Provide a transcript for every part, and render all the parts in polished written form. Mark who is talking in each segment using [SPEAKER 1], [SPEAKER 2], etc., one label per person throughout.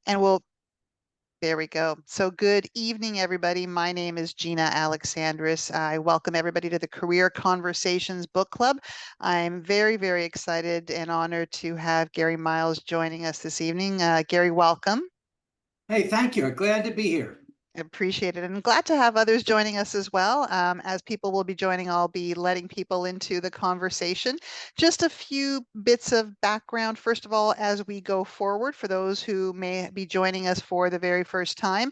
[SPEAKER 1] and we'll there we go. So good evening, everybody. My name is Gina Alexandris. I welcome everybody to the Career Conversations Book Club. I'm very, very excited and honored to have Gary Miles joining us this evening. Gary, welcome.
[SPEAKER 2] Hey, thank you. Glad to be here.
[SPEAKER 1] Appreciate it. And glad to have others joining us as well. As people will be joining, I'll be letting people into the conversation. Just a few bits of background, first of all, as we go forward, for those who may be joining us for the very first time,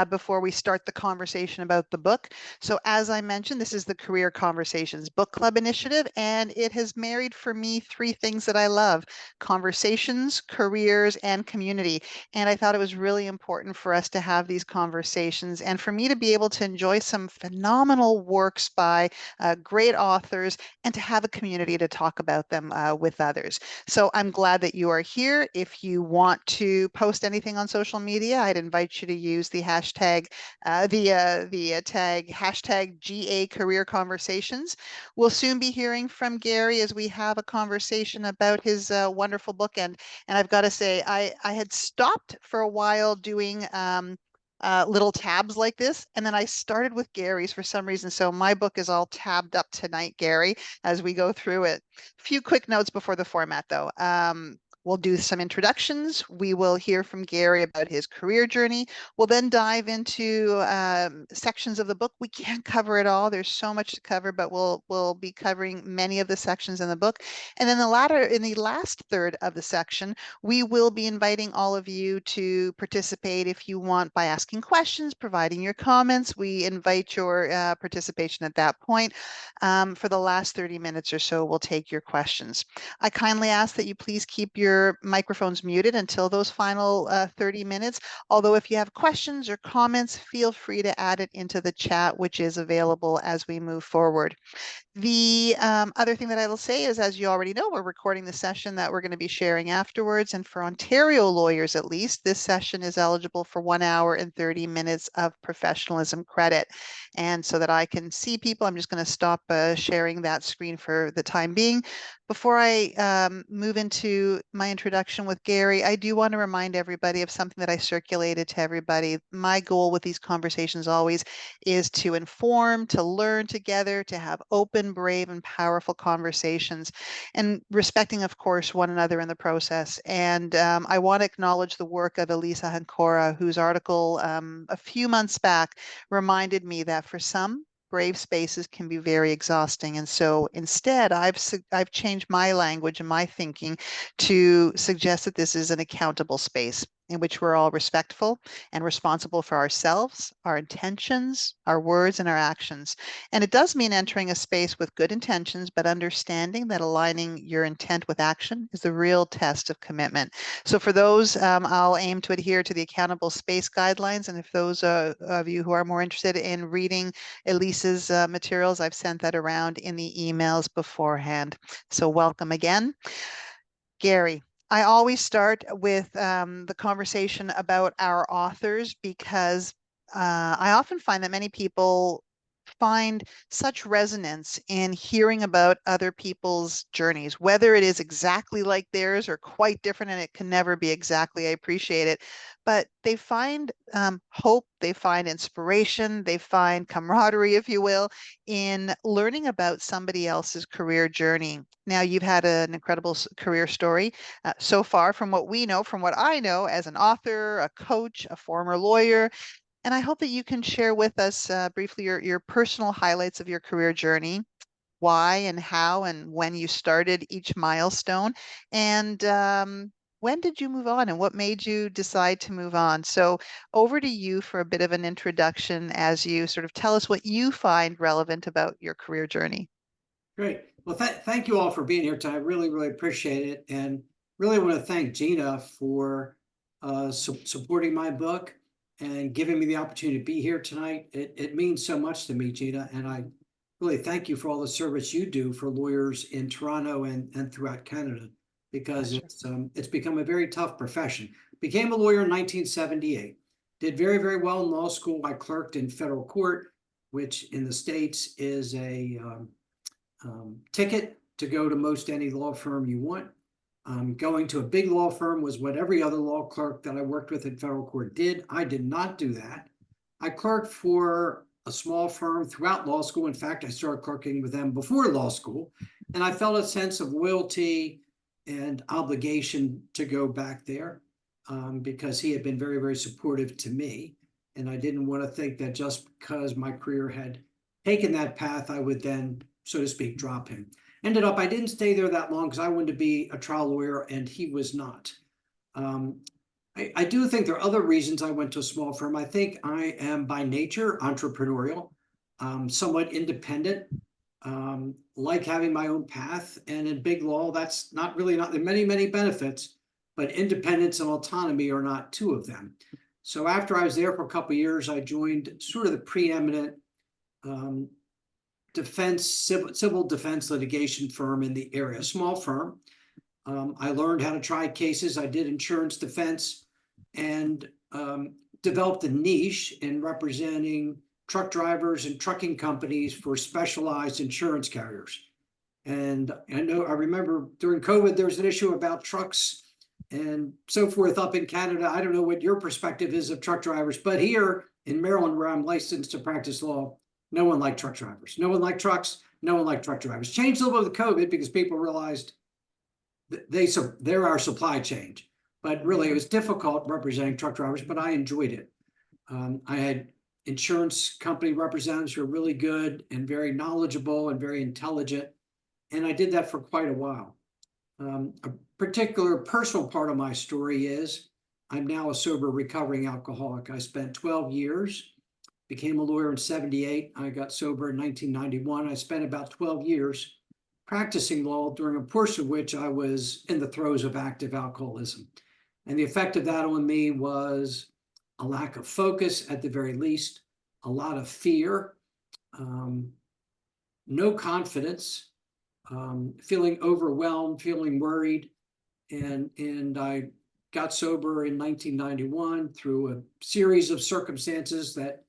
[SPEAKER 1] before we start the conversation about the book. So, as I mentioned, this is the Career Conversations Book Club initiative, and it has married for me three things that I love: conversations, careers, and community. And I thought it was really important for us to have these conversations and for me to be able to enjoy some phenomenal works by great authors and to have a community to talk about them with others. So I'm glad that you are here. If you want to post anything on social media, I'd invite you to use the hashtag, the tag hashtag GA Career Conversations. We'll soon be hearing from Gary as we have a conversation about his wonderful book. And I've got to say, I had stopped for a while doing little tabs like this. And then I started with Gary's for some reason. So my book is all tabbed up tonight, Gary, as we go through it. A few quick notes before the format, though. We'll do some introductions. We will hear from Gary about his career journey. We'll then dive into sections of the book. We can't cover it all. There's so much to cover, but we'll be covering many of the sections in the book. And then in the last third of the section, we will be inviting all of you to participate if you want by asking questions, providing your comments. We invite your participation at that point. For the last 30 minutes or so, we'll take your questions. I kindly ask that you please keep your microphones muted until those final 30 minutes. Although if you have questions or comments, feel free to add it into the chat, which is available as we move forward. The other thing that I will say is, as you already know, we're recording the session that we're going to be sharing afterwards. And for Ontario lawyers, at least, this session is eligible for 1 hour and 30 minutes of professionalism credit. And so that I can see people, I'm just going to stop sharing that screen for the time being. Before I move into my introduction with Gary, I do want to remind everybody of something that I circulated to everybody. My goal with these conversations always is to inform, to learn together, to have open, brave, and powerful conversations, and respecting, of course, one another in the process. And I want to acknowledge the work of Elisa Hancora, whose article a few months back reminded me that for some, brave spaces can be very exhausting. And so instead, I've changed my language and my thinking to suggest that this is an accountable space in which we're all respectful and responsible for ourselves, our intentions, our words, and our actions. And it does mean entering a space with good intentions, but understanding that aligning your intent with action is the real test of commitment. So for those, I'll aim to adhere to the accountable space guidelines. And if those of you who are more interested in reading Elisa's materials, I've sent that around in the emails beforehand. So welcome again. Gary, I always start with the conversation about our authors because I often find that many people find such resonance in hearing about other people's journeys, whether it is exactly like theirs or quite different, and it can never be exactly. I appreciate it. But they find hope, they find inspiration, they find camaraderie, if you will, in learning about somebody else's career journey. Now, you've had an incredible career story so far, from what we know, from what I know as an author, a coach, a former lawyer. And I hope that you can share with us briefly your personal highlights of your career journey, why and how and when you started each milestone, and when did you move on and what made you decide to move on? So over to you for a bit of an introduction as you sort of tell us what you find relevant about your career journey.
[SPEAKER 2] Great. Well, thank you all for being here tonight. Really, really appreciate it. And really want to thank Gina for supporting my book and giving me the opportunity to be here tonight. It means so much to me, Gina. And I really thank you for all the service you do for lawyers in Toronto and throughout Canada, because
[SPEAKER 1] Pleasure.
[SPEAKER 2] it's become a very tough profession. Became a lawyer in 1978. Did very, very well in law school. I clerked in federal court, which in the States is a ticket to go to most any law firm you want. Going to a big law firm was what every other law clerk that I worked with in federal court did. I did not do that. I clerked for a small firm throughout law school. In fact, I started clerking with them before law school, and I felt a sense of loyalty and obligation to go back there because he had been very, very supportive to me. And I didn't want to think that just because my career had taken that path, I would then, so to speak, drop him. Ended up, I didn't stay there that long because I wanted to be a trial lawyer and he was not. Um, I do think there are other reasons I went to a small firm. I think I am by nature entrepreneurial, somewhat independent, like having my own path. And in big law, that's not really not there are many, many benefits, but independence and autonomy are not two of them. So after I was there for a couple of years, I joined sort of the preeminent um, civil defense litigation firm in the area, a small firm. I learned how to try cases. I did insurance defense and developed a niche in representing truck drivers and trucking companies for specialized insurance carriers. And I remember during COVID, there was an issue about trucks and so forth up in Canada. I don't know what your perspective is of truck drivers, but here in Maryland, where I'm licensed to practice law, no one liked truck drivers. No one liked trucks. No one liked truck drivers. Changed a little bit with COVID because people realized they're our supply chain. But really, it was difficult representing truck drivers, but I enjoyed it. I had insurance company representatives who were really good and very knowledgeable and very intelligent. And I did that for quite a while. A particular personal part of my story is I'm now a sober recovering alcoholic. I spent 12 years, became a lawyer in 78. I got sober in 1991. I spent about 12 years practicing law, during a portion of which I was in the throes of active alcoholism. And the effect of that on me was a lack of focus at the very least, a lot of fear, no confidence, feeling overwhelmed, feeling worried. And I got sober in 1991 through a series of circumstances that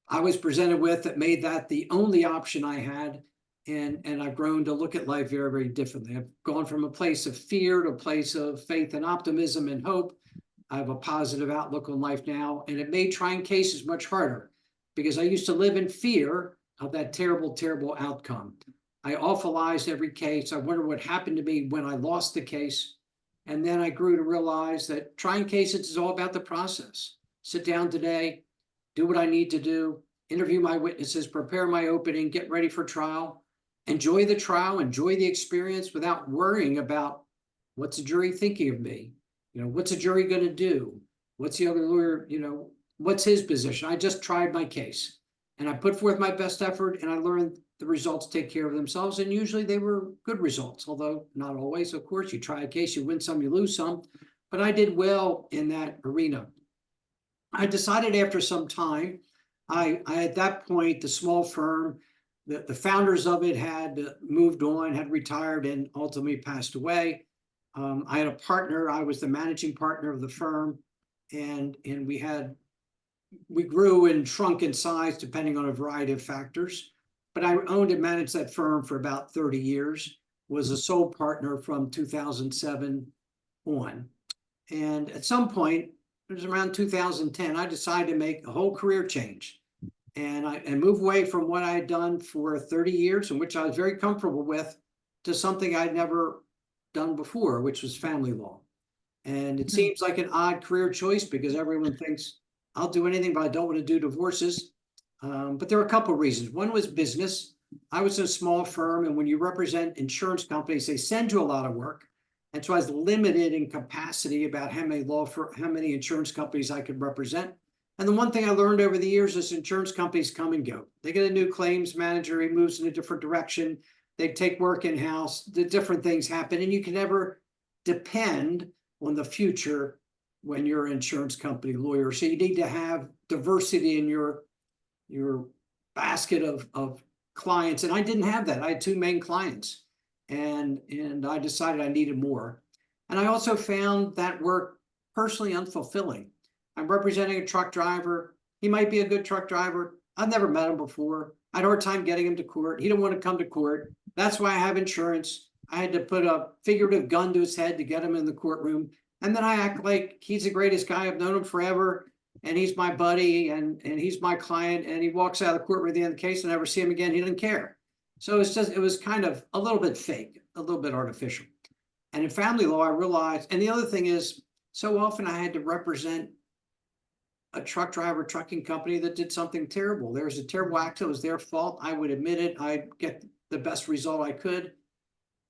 [SPEAKER 2] I was presented with that made that the only option I had. And I've grown to look at life very, very differently. I've gone from a place of fear to a place of faith and optimism and hope. I have a positive outlook on life now, and it made trying cases much harder because I used to live in fear of that terrible, terrible outcome. I awfulized every case. I wondered what happened to me when I lost the case. And then I grew to realize that trying cases is all about the process. Sit down today, do what I need to do, interview my witnesses, prepare my opening, get ready for trial, enjoy the trial, enjoy the experience without worrying about what's the jury thinking of me. What's the jury going to do? What's the other lawyer, what's his position? I just tried my case and I put forth my best effort and I learned the results take care of themselves. And usually they were good results, although not always. Of course, you try a case, you win some, you lose some, but I did well in that arena. I decided after some time, I at that point, the small firm, the founders of it had moved on, had retired, and ultimately passed away. I had a partner. I was the managing partner of the firm, and we grew and shrunk in size depending on a variety of factors. But I owned and managed that firm for about 30 years. Was a sole partner from 2007 on, and at some point, it was around 2010, I decided to make a whole career change and move away from what I had done for 30 years, in which I was very comfortable with, to something I'd never done before, which was family law. And it seems like an odd career choice because everyone thinks I'll do anything, but I don't want to do divorces. But there are a couple of reasons. One was business. I was in a small firm, and when you represent insurance companies, they send you a lot of work. And so I was limited in capacity about how many insurance companies I could represent. And the one thing I learned over the years is insurance companies come and go. They get a new claims manager, he moves in a different direction. They take work in-house, the different things happen, and you can never depend on the future when you're an insurance company lawyer. So you need to have diversity in your basket of clients. And I didn't have that. I had two main clients. And I decided I needed more. And I also found that work personally unfulfilling. I'm representing a truck driver. He might be a good truck driver. I've never met him before. I had a hard time getting him to court. He didn't want to come to court. That's why I have insurance. I had to put a figurative gun to his head to get him in the courtroom. And then I act like he's the greatest guy. I've known him forever. And he's my buddy and he's my client. And he walks out of the courtroom at the end of the case and I never see him again. He didn't care. So it was kind of a little bit fake, a little bit artificial. And in family law, I realized, and the other thing is, so often I had to represent a truck driver, trucking company that did something terrible. There was a terrible accident, it was their fault. I would admit it. I'd get the best result I could.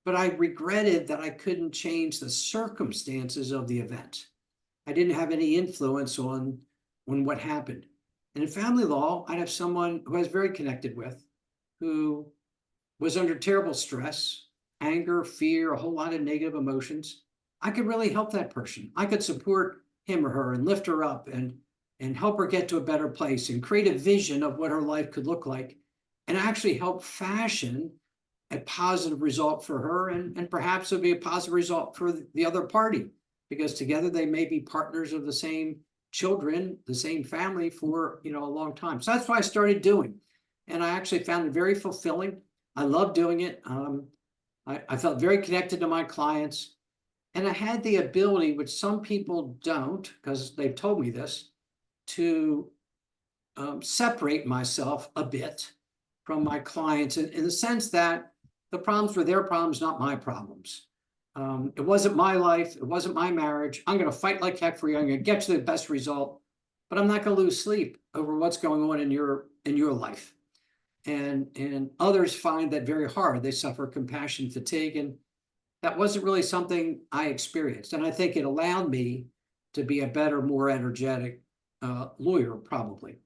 [SPEAKER 2] But I regretted that I couldn't change the circumstances of the event. I didn't have any influence on what happened. And in family law, I'd have someone who I was very connected with, who was under terrible stress, anger, fear, a whole lot of negative emotions. I could really help that person. I could support him or her and lift her up and help her get to a better place and create a vision of what her life could look like and actually help fashion a positive result for her and perhaps it'll be a positive result for the other party because together they may be partners of the same children, the same family for a long time. So that's what I started doing. And I actually found it very fulfilling. I love doing it. I felt very connected to my clients. And I had the ability, which some people don't, because they've told me this, to separate myself a bit from my clients in the sense that the problems were their problems, not my problems. It wasn't my life. It wasn't my marriage. I'm going to fight like heck for you. I'm going to get you the best result, but I'm not going to lose sleep over what's going on in your life. And others find that very hard. They suffer compassion fatigue, and that wasn't really something I experienced. And I think it allowed me to be a better, more energetic lawyer, probably.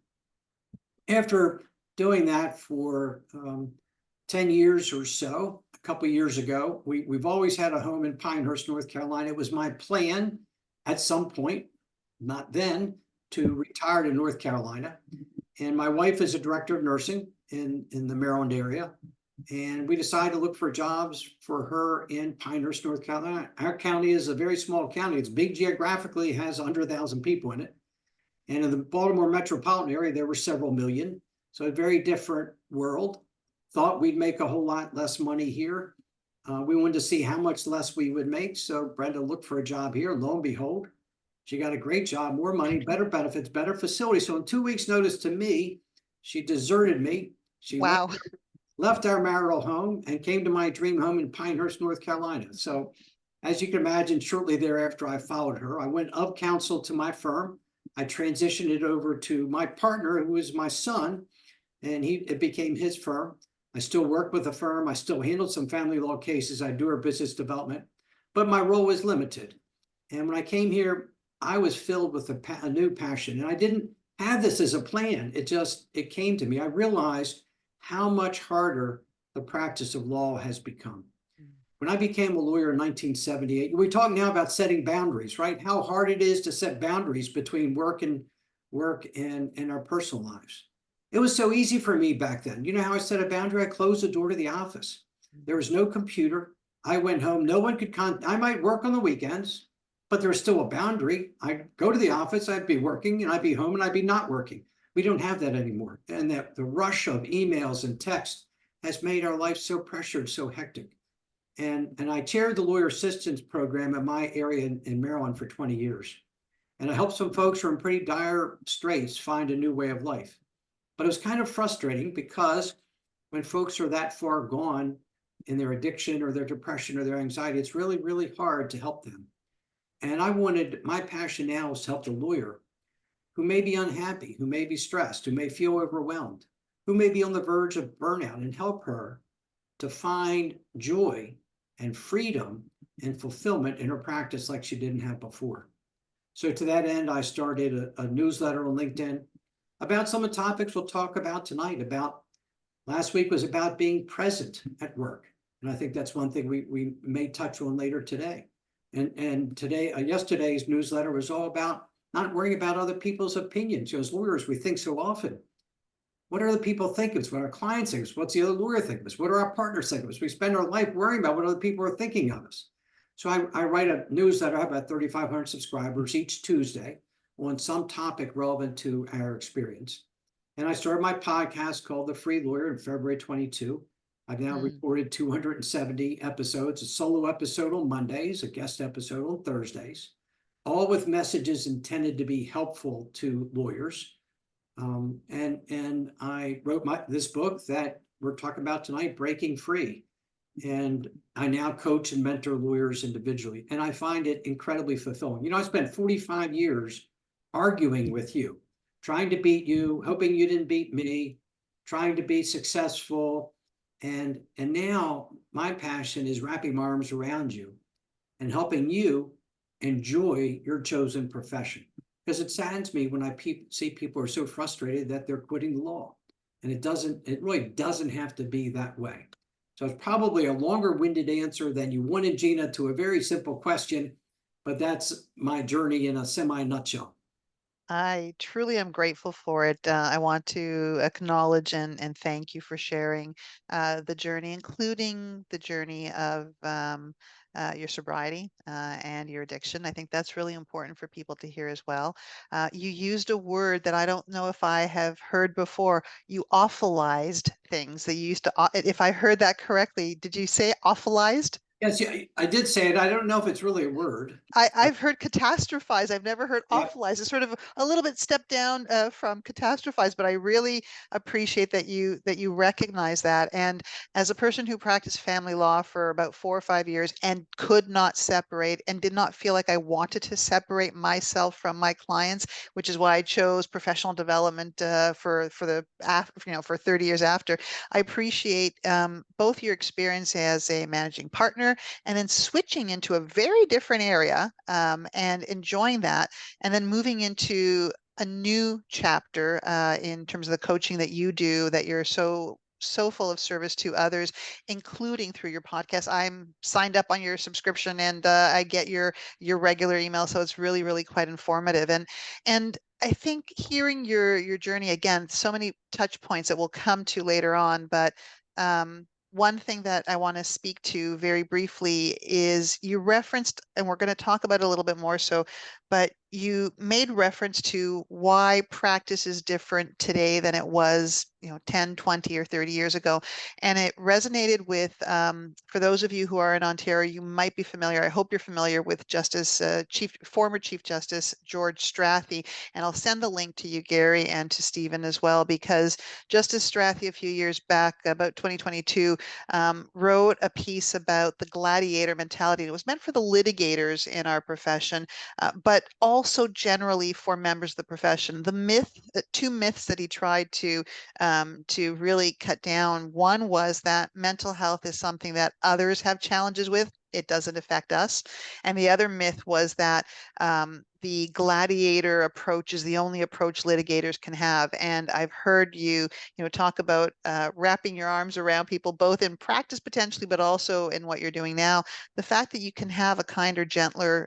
[SPEAKER 2] After doing that for 10 years or so, a couple of years ago, we've always had a home in Pinehurst, North Carolina. It was my plan at some point, not then, to retire to North Carolina. And my wife is a director of nursing in the Maryland area. And we decided to look for jobs for her in Pinehurst, North Carolina. Our county is a very small county. It's big geographically, it has 100,000 people in it. And in the Baltimore metropolitan area, there were several million. So a very different world. Thought we'd make a whole lot less money here. We wanted to see how much less we would make. So Brenda looked for a job here. Lo and behold, she got a great job, more money, better benefits, better facility. So in 2 weeks' notice to me, she deserted me. She
[SPEAKER 1] Wow.
[SPEAKER 2] left our marital home and came to my dream home in Pinehurst, North Carolina. So as you can imagine, shortly thereafter, I followed her. I went of counsel to my firm. I transitioned it over to my partner, who was my son, and it became his firm. I still work with the firm. I still handled some family law cases. I do our business development, but my role was limited. And when I came here, I was filled with a new passion, and I didn't have this as a plan. It came to me. I realized how much harder the practice of law has become. When I became a lawyer in 1978, we talk now about setting boundaries, right? How hard it is to set boundaries between work and our personal lives. It was so easy for me back then. You know how I set a boundary? I closed the door to the office. There was no computer. I went home. No one could I might work on the weekends, but there was still a boundary. I'd go to the office. I'd be working, and I'd be home, and I'd be not working. We don't have that anymore. And the rush of emails and text has made our life so pressured, so hectic. And I chaired the lawyer assistance program in my area in Maryland for 20 years. And I helped some folks from pretty dire straits find a new way of life. But it was kind of frustrating because when folks are that far gone in their addiction or their depression or their anxiety, it's really, really hard to help them. And my passion now is to help the lawyer who may be unhappy, who may be stressed, who may feel overwhelmed, who may be on the verge of burnout, and help her to find joy and freedom and fulfillment in her practice like she didn't have before. So to that end, I started a newsletter on LinkedIn about some of the topics we'll talk about tonight. Last week was about being present at work. And I think that's one thing we may touch on later today. And today, yesterday's newsletter was all about not worrying about other people's opinions. As lawyers, we think so often, what do other people think of us? What our clients think of us? What's the other lawyer think of us? What do our partners think of us? We spend our life worrying about what other people are thinking of us. So I write a newsletter. I have about 3,500 subscribers each Tuesday on some topic relevant to our experience. And I started my podcast called The Free Lawyer in February 22. I've now
[SPEAKER 1] Mm.
[SPEAKER 2] recorded 270 episodes, a solo episode on Mondays, a guest episode on Thursdays, all with messages intended to be helpful to lawyers. And I wrote this book that we're talking about tonight, Breaking Free. And I now coach and mentor lawyers individually. And I find it incredibly fulfilling. I spent 45 years arguing with you, trying to beat you, hoping you didn't beat me, trying to be successful. And now my passion is wrapping my arms around you and helping you enjoy your chosen profession. Because it saddens me when I see people are so frustrated that they're quitting the law. And it really doesn't have to be that way. So it's probably a longer winded answer than you wanted, Gina, to a very simple question, but that's my journey in a semi nutshell.
[SPEAKER 1] I truly am grateful for it. I want to acknowledge and thank you for sharing the journey, including the journey of your sobriety and your addiction. I think that's really important for people to hear as well. You used a word that I don't know if I have heard before. You awfulized things that you used to, if I heard that correctly, did you say awfulized?
[SPEAKER 2] Yes, yeah, I did say it. I don't know if it's really a word.
[SPEAKER 1] I've heard catastrophize. I've never heard
[SPEAKER 2] Yep.
[SPEAKER 1] awfulize. It's sort of a little bit step down from catastrophize, but I really appreciate that you recognize that. And as a person who practiced family law for about 4 or 5 years and could not separate and did not feel like I wanted to separate myself from my clients, which is why I chose professional development for the for 30 years after. I appreciate both your experience as a managing partner and then switching into a very different area and enjoying that, and then moving into a new chapter in terms of the coaching that you do, that you're so full of service to others, including through your podcast. I'm signed up on your subscription, and I get your regular email, so it's really quite informative. And I think hearing your journey again, so many touch points that we'll come to later on, but one thing that I want to speak to very briefly is you referenced, and we're going to talk about it a little bit more so, but you made reference to why practice is different today than it was, 10, 20, or 30 years ago. And it resonated with, for those of you who are in Ontario, you might be familiar, I hope you're familiar with former Chief Justice George Strathy. And I'll send the link to you, Gary, and to Stephen as well, because Justice Strathy, a few years back, about 2022, wrote a piece about the gladiator mentality. It was meant for the litigators in our profession, but also generally for members of the profession. Two myths that he tried to really cut down. One was that mental health is something that others have challenges with. It doesn't affect us. And the other myth was that the gladiator approach is the only approach litigators can have. And I've heard you talk about wrapping your arms around people, both in practice potentially, but also in what you're doing now. The fact that you can have a kinder, gentler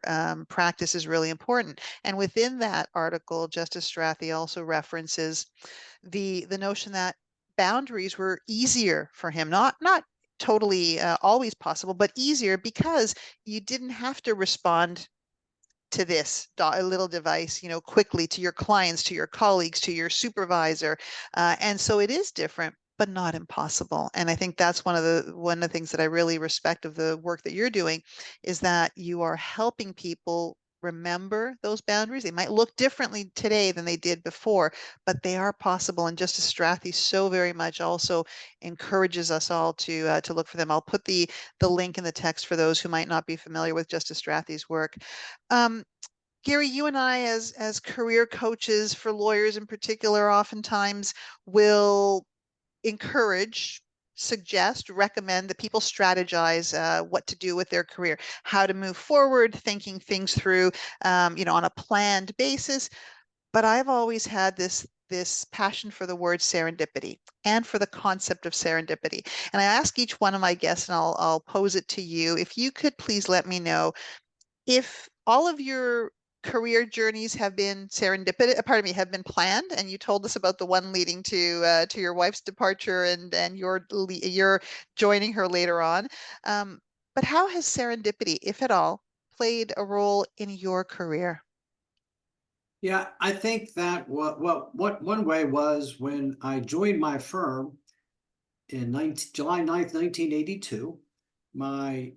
[SPEAKER 1] practice is really important. And within that article, Justice Strathy also references the notion that boundaries were easier for him, not totally always possible, but easier because you didn't have to respond to this little device, quickly to your clients, to your colleagues, to your supervisor. And so it is different, but not impossible. And I think that's one of the things that I really respect of the work that you're doing is that you are helping people remember those boundaries. They might look differently today than they did before, but they are possible. And Justice Strathy so very much also encourages us all to look for them. I'll put the link in the text for those who might not be familiar with Justice Strathy's work. Um, Gary, you and I, as career coaches for lawyers in particular, oftentimes will encourage, suggest, recommend that people strategize what to do with their career, how to move forward, thinking things through, on a planned basis. But I've always had this passion for the word serendipity and for the concept of serendipity. And I ask each one of my guests, and I'll pose it to you. If you could please let me know if all of your career journeys have been have been planned, and you told us about the one leading to your wife's departure and your joining her later on. But how has serendipity, if at all, played a role in your career?
[SPEAKER 2] Yeah, I think that what one way was when I joined my firm, in July 9th, 1982. My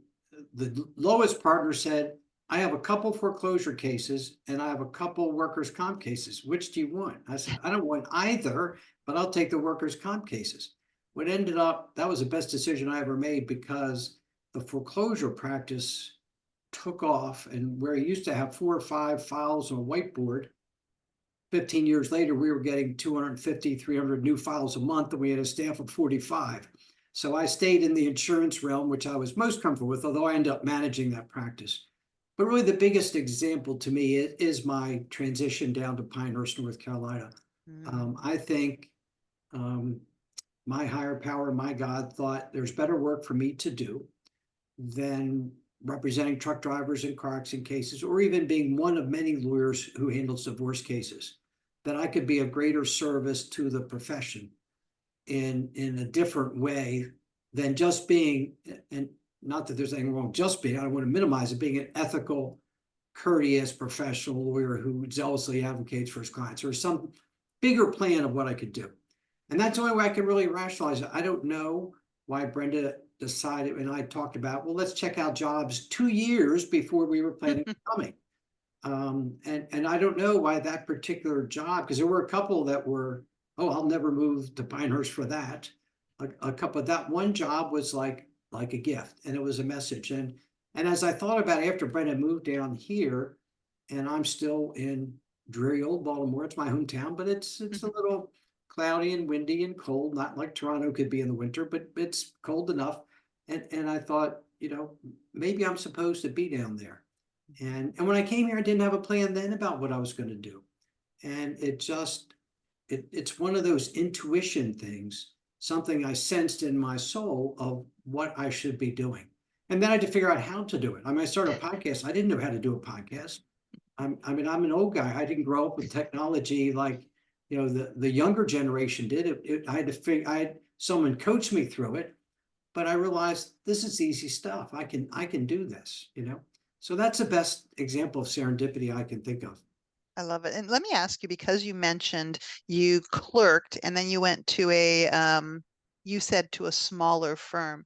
[SPEAKER 2] the lowest partner said, I have a couple foreclosure cases and I have a couple workers' comp cases. Which do you want? I said, I don't want either, but I'll take the workers' comp cases. What ended up, that was the best decision I ever made because the foreclosure practice took off. And where I used to have 4 or 5 files on a whiteboard, 15 years later, we were getting 250, 300 new files a month, and we had a staff of 45. So I stayed in the insurance realm, which I was most comfortable with, although I ended up managing that practice. But really, the biggest example to me is my transition down to Pinehurst, North Carolina.
[SPEAKER 1] Mm,
[SPEAKER 2] I think um, my higher power, my God, thought there's better work for me to do than representing truck drivers in car accident cases, or even being one of many lawyers who handles divorce cases, that I could be of greater service to the profession in a different way than just being, and not that there's anything wrong just being, I don't want to minimize it, being an ethical, courteous, professional lawyer who zealously advocates for his clients, or some bigger plan of what I could do. And that's the only way I can really rationalize it. I don't know why Brenda decided, and I talked about, well, let's check out jobs 2 years before we were planning on coming. And I don't know why that particular job, because there were a couple that were, oh, I'll never move to Pinehurst for that. A couple, that one job was like a gift, and it was a message. And as I thought about it, after Brenda moved down here, and I'm still in dreary old Baltimore, it's my hometown, but it's a
[SPEAKER 1] mhm,
[SPEAKER 2] little cloudy and windy and cold, not like Toronto could be in the winter, but it's cold enough. And I thought, maybe I'm supposed to be down there. And when I came here, I didn't have a plan then about what I was going to do. And it's one of those intuition things, something I sensed in my soul of what I should be doing. And then I had to figure out how to do it. I mean, I started a podcast. I didn't know how to do a podcast. I mean, I'm an old guy. I didn't grow up with technology like, the younger generation did. I had to figure, I had someone coach me through it, but I realized this is easy stuff. I can do this. So that's the best example of serendipity I can think of.
[SPEAKER 1] I love it. And let me ask you, because you mentioned you clerked and then you went to you said to a smaller firm.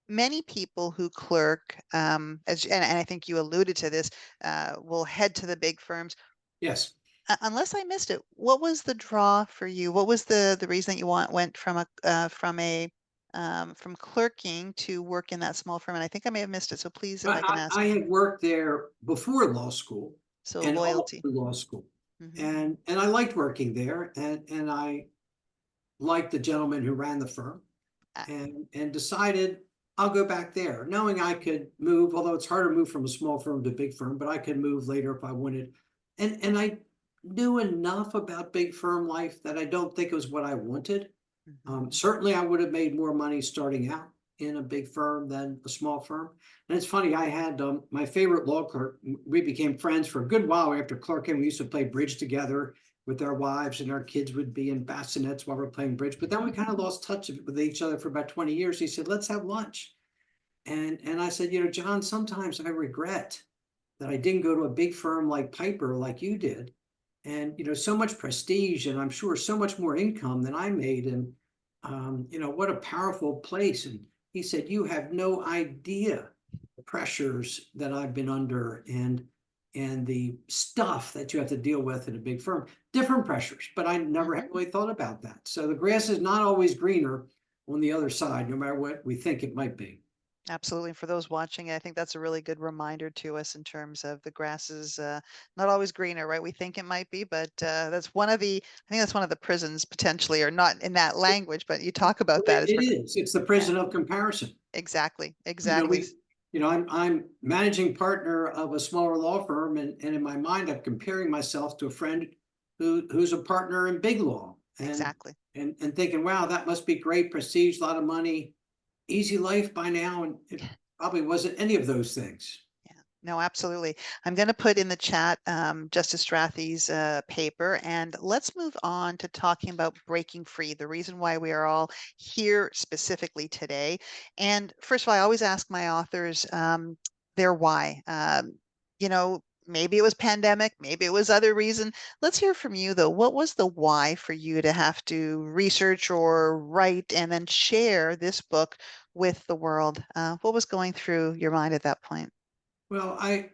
[SPEAKER 1] Many people who clerk, and I think you alluded to this, will head to the big firms.
[SPEAKER 2] Yes.
[SPEAKER 1] Unless I missed it, what was the draw for you? What was the reason that you went from from clerking to work in that small firm? And I think I may have missed it. So please, if I can ask.
[SPEAKER 2] I had worked there before law school
[SPEAKER 1] So
[SPEAKER 2] and all
[SPEAKER 1] loyalty.
[SPEAKER 2] through law school.
[SPEAKER 1] Hmm.
[SPEAKER 2] And I liked working there, and I liked the gentleman who ran the firm,
[SPEAKER 1] Uh,
[SPEAKER 2] and decided I'll go back there, knowing I could move, although it's harder to move from a small firm to a big firm, but I could move later if I wanted. And I knew enough about big firm life that I don't think it was what I wanted.
[SPEAKER 1] mhm.
[SPEAKER 2] Certainly, I would have made more money starting out in a big firm than a small firm. And it's funny, I had my favorite law clerk. We became friends for a good while after clerking. We used to play bridge together with our wives, and our kids would be in bassinets while we're playing bridge. But then we kind of lost touch with each other for about 20 years. He said, let's have lunch. And I said, John, sometimes I regret that I didn't go to a big firm like Piper, like you did. And, so much prestige, and I'm sure so much more income than I made. And, what a powerful place. And he said, you have no idea the pressures that I've been under, and the stuff that you have to deal with in a big firm. Different pressures, but I never had
[SPEAKER 1] Hmm.
[SPEAKER 2] really thought about that. So the grass is not always greener on the other side, no matter what we think it might be.
[SPEAKER 1] Absolutely. For those watching, I think that's a really good reminder to us in terms of the grass is not always greener, right? We think it might be, but that's one of I think that's one of the prisons potentially, or not in that language, but you talk about that as
[SPEAKER 2] It
[SPEAKER 1] for,
[SPEAKER 2] is. It's the
[SPEAKER 1] yeah,
[SPEAKER 2] prison of comparison.
[SPEAKER 1] exactly,
[SPEAKER 2] You know,
[SPEAKER 1] exactly.
[SPEAKER 2] we, I'm managing partner of a smaller law firm, and in my mind, I'm comparing myself to a friend who's a partner in big law, and
[SPEAKER 1] Exactly.
[SPEAKER 2] and thinking, wow, that must be great prestige, a lot of money, easy life by now, and it probably wasn't any of those things.
[SPEAKER 1] Yeah, no, absolutely. I'm going to put in the chat Justice Strathy's paper, and let's move on to talking about breaking free, the reason why we are all here specifically today. And first of all, I always ask my authors their why. You know, Maybe it was pandemic, maybe it was other reason. Let's hear from you though. What was the why for you to have to research or write and then share this book with the world? What was going through your mind at that point?
[SPEAKER 2] Well, I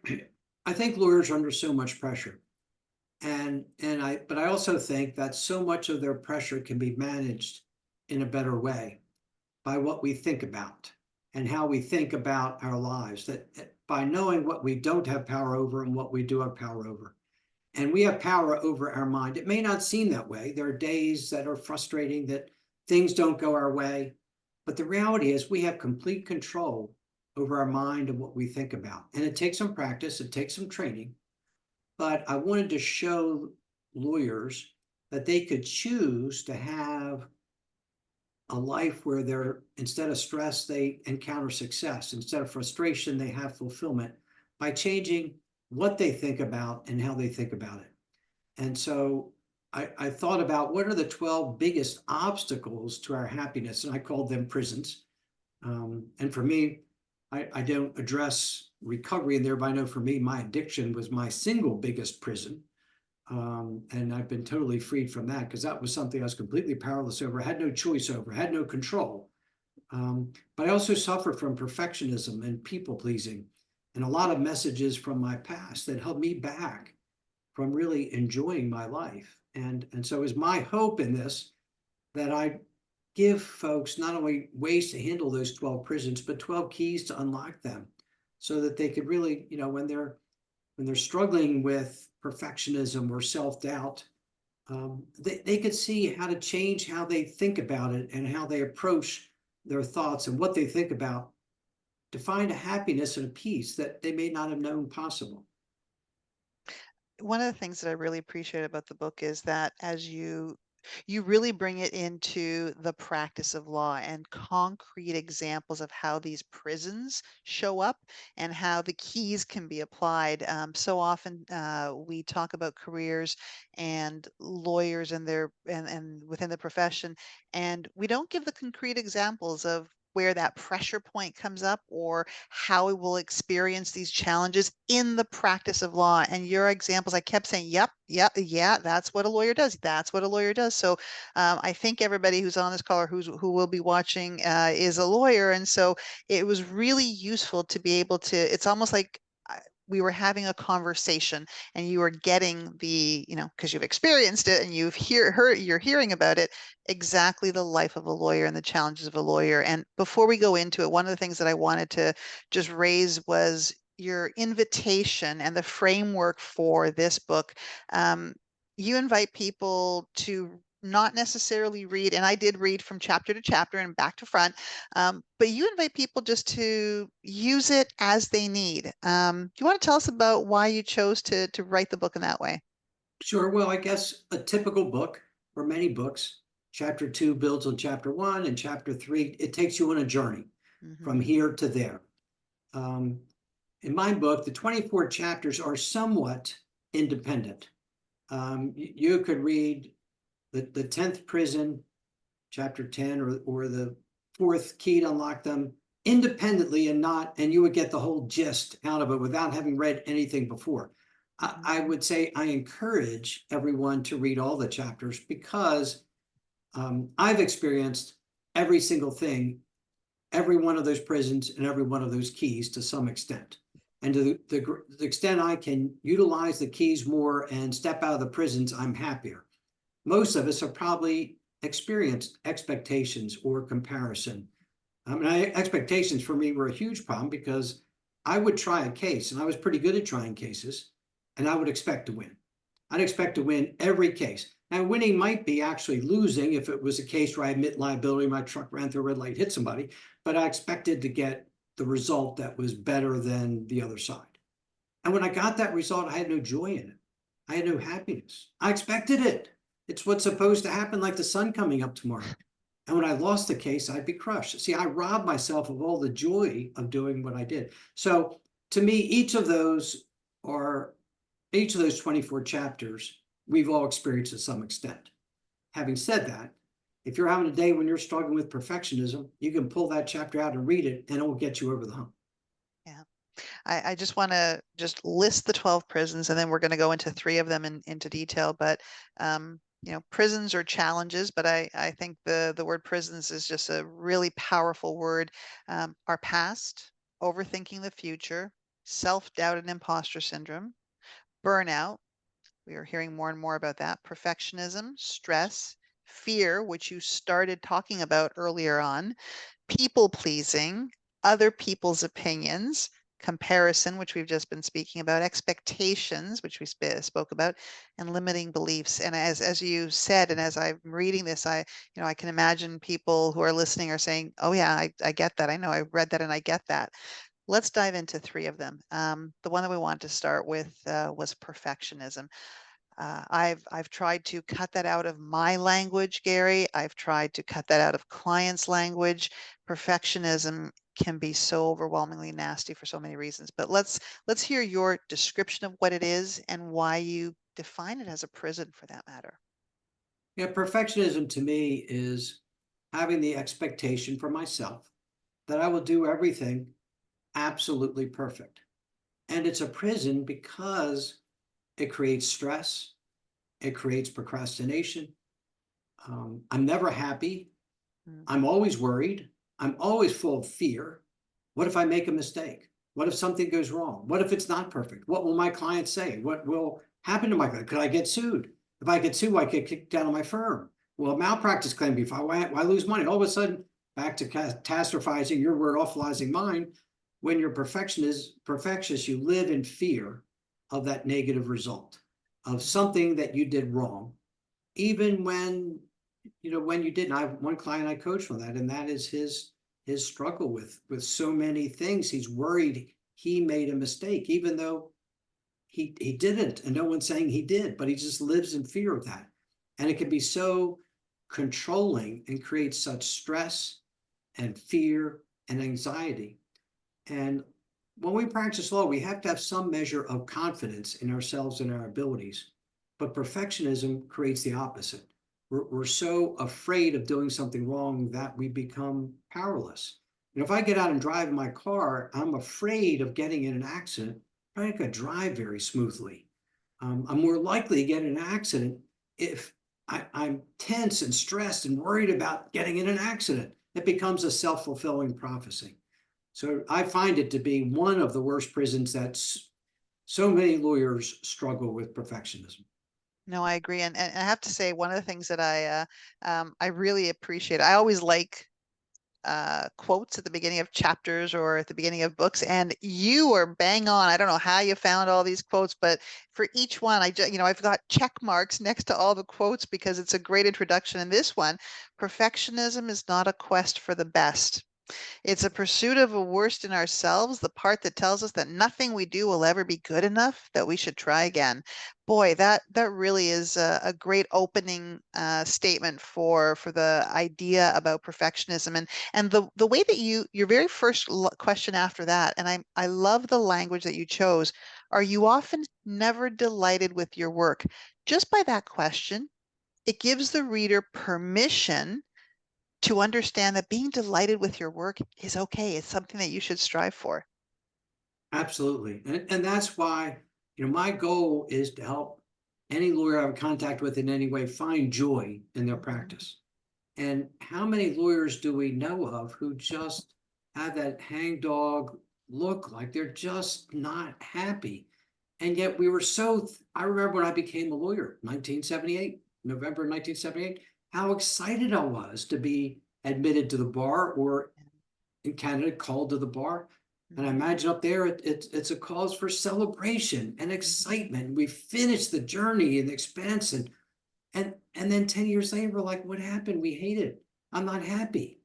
[SPEAKER 2] think lawyers are under so much pressure. But I also think that so much of their pressure can be managed in a better way by what we think about and how we think about our lives. That by knowing what we don't have power over and what we do have power over. And we have power over our mind. It may not seem that way. There are days that are frustrating, that things don't go our way. But the reality is, we have complete control over our mind and what we think about. And it takes some practice, it takes some training. But I wanted to show lawyers that they could choose to have a life where they're, instead of stress, they encounter success. Instead of frustration, they have fulfillment by changing what they think about and how they think about it. And so I thought about what are the 12 biggest obstacles to our happiness, and I called them prisons. And for me, I don't address recovery in there, but I know for me, my addiction was my single biggest prison. And I've been totally freed from that because that was something I was completely powerless over, had no choice over, had no control. But I also suffered from perfectionism and people pleasing and a lot of messages from my past that held me back from really enjoying my life. And so is my hope in this that I give folks not only ways to handle those 12 prisons, but 12 keys to unlock them so that they could really, when they're struggling with perfectionism or self-doubt, they could see how to change how they think about it and how they approach their thoughts and what they think about to find a happiness and a peace that they may not have known possible.
[SPEAKER 1] One of the things that I really appreciate about the book is that as you really bring it into the practice of law and concrete examples of how these prisons show up and how the keys can be applied. So often we talk about careers and lawyers and and within the profession, and we don't give the concrete examples of where that pressure point comes up or how we will experience these challenges in the practice of law. And your examples, I kept saying, yep, yep, yeah, that's what a lawyer does. That's what a lawyer does. So I think everybody who's on this call or who will be watching is a lawyer. And so it was really useful to be able to, it's almost like we were having a conversation and you were getting the, because you've experienced it and you're hearing about it, exactly the life of a lawyer and the challenges of a lawyer. And before we go into it, one of the things that I wanted to just raise was your invitation and the framework for this book. Um, you invite people to not necessarily read, and I did read from chapter to chapter and back to front, but you invite people just to use it as they need. Do you want to tell us about why you chose to write the book in that way?
[SPEAKER 2] Sure. Well, I guess a typical book or many books, chapter two builds on chapter one, and chapter three, it takes you on a journey from
[SPEAKER 1] Hmm.
[SPEAKER 2] here to there. Um, in my book, the 24 chapters are somewhat independent. You could read the 10th prison, chapter 10, or the fourth key to unlock them independently and you would get the whole gist out of it without having read anything before. I
[SPEAKER 1] Hmm.
[SPEAKER 2] would say I encourage everyone to read all the chapters because I've experienced every single thing, every one of those prisons and every one of those keys to some extent. And to the extent I can utilize the keys more and step out of the prisons, I'm happier. Most of us have probably experienced expectations or comparison. Expectations for me were a huge problem because I would try a case and I was pretty good at trying cases and I would expect to win. I'd expect to win every case. Now, winning might be actually losing if it was a case where I admit liability, my truck ran through a red light, hit somebody, but I expected to get the result that was better than the other side. And when I got that result, I had no joy in it. I had no happiness. I expected it. It's what's supposed to happen, like the sun coming up tomorrow. And when I lost the case, I'd be crushed. See, I robbed myself of all the joy of doing what I did. So to me, are each of those 24 chapters, we've all experienced to some extent. Having said that, if you're having a day when you're struggling with perfectionism, you can pull that chapter out and read it, and it will get you over the hump.
[SPEAKER 1] Yeah. I just want to just list the 12 prisons, and then we're going to go into three of them into detail. But prisons are challenges, but I think the word prisons is just a really powerful word. Our past, overthinking the future, self-doubt and imposter syndrome, burnout. We are hearing more and more about that. Perfectionism, stress, fear, which you started talking about earlier on, people pleasing, other people's opinions, comparison, which we've just been speaking about, expectations, which we spoke about, and limiting beliefs. And as you said, and as I'm reading this, I can imagine people who are listening are saying, "Oh yeah, I get that. I know I read that, and I get that." Let's dive into three of them. The one that we want to start with was perfectionism. I've tried to cut that out of my language, Gary. I've tried to cut that out of clients' language. Perfectionism can be so overwhelmingly nasty for so many reasons. But let's hear your description of what it is and why you define it as a prison for that matter.
[SPEAKER 2] Yeah, perfectionism to me is having the expectation for myself that I will do everything absolutely perfect. And it's a prison because it creates stress, it creates procrastination. I'm never happy.
[SPEAKER 1] Mm.
[SPEAKER 2] I'm always worried. I'm always full of fear. What if I make a mistake? What if something goes wrong? What if it's not perfect? What will my client say? What will happen to my client? Could I get sued? If I get sued, I get kicked out of my firm. Well, a malpractice claim before why lose money? All of a sudden, back to catastrophizing your word, awfulizing mine. When you're perfectionist, you live in fear of that negative result, of something that you did wrong, even when you didn't. I have one client I coach on that, and that is his struggle with so many things. He's worried he made a mistake, even though he didn't, and no one's saying he did, but he just lives in fear of that. And it can be so controlling and create such stress and fear and anxiety. And when we practice law, we have to have some measure of confidence in ourselves and our abilities. But perfectionism creates the opposite. We're so afraid of doing something wrong that we become powerless. If I get out and drive in my car, I'm afraid of getting in an accident. I'm not going to drive very smoothly. I'm more likely to get in an accident if I'm tense and stressed and worried about getting in an accident. It becomes a self-fulfilling prophecy. So I find it to be one of the worst prisons that so many lawyers struggle with perfectionism.
[SPEAKER 1] No, I agree. And I have to say, one of the things that I really appreciate, I always like quotes at the beginning of chapters or at the beginning of books, and you are bang on. I don't know how you found all these quotes, but for each one, I've got check marks next to all the quotes because it's a great introduction. In this one, perfectionism is not a quest for the best. It's a pursuit of a worst in ourselves, the part that tells us that nothing we do will ever be good enough, that we should try again. Boy, that really is a great opening statement for the idea about perfectionism, and the way that your very first question after that, and I love the language that you chose. Are you often never delighted with your work? Just by that question, it gives the reader permission to understand that being delighted with your work is okay. It's something that you should strive for.
[SPEAKER 2] Absolutely. And that's why, my goal is to help any lawyer I have contact with in any way find joy in their
[SPEAKER 1] Mhm.
[SPEAKER 2] practice. And how many lawyers do we know of who just have that hangdog look, like they're just not happy? And yet we were I remember when I became a lawyer, 1978, November 1978, how excited I was to be admitted to the bar, or in Canada, called to the bar. And I
[SPEAKER 1] Mhm.
[SPEAKER 2] imagine up there, it's a cause for celebration and
[SPEAKER 1] Mhm.
[SPEAKER 2] excitement. We finished the journey and the expense, and then 10 years later, we're like, what happened? We hate it. I'm not happy.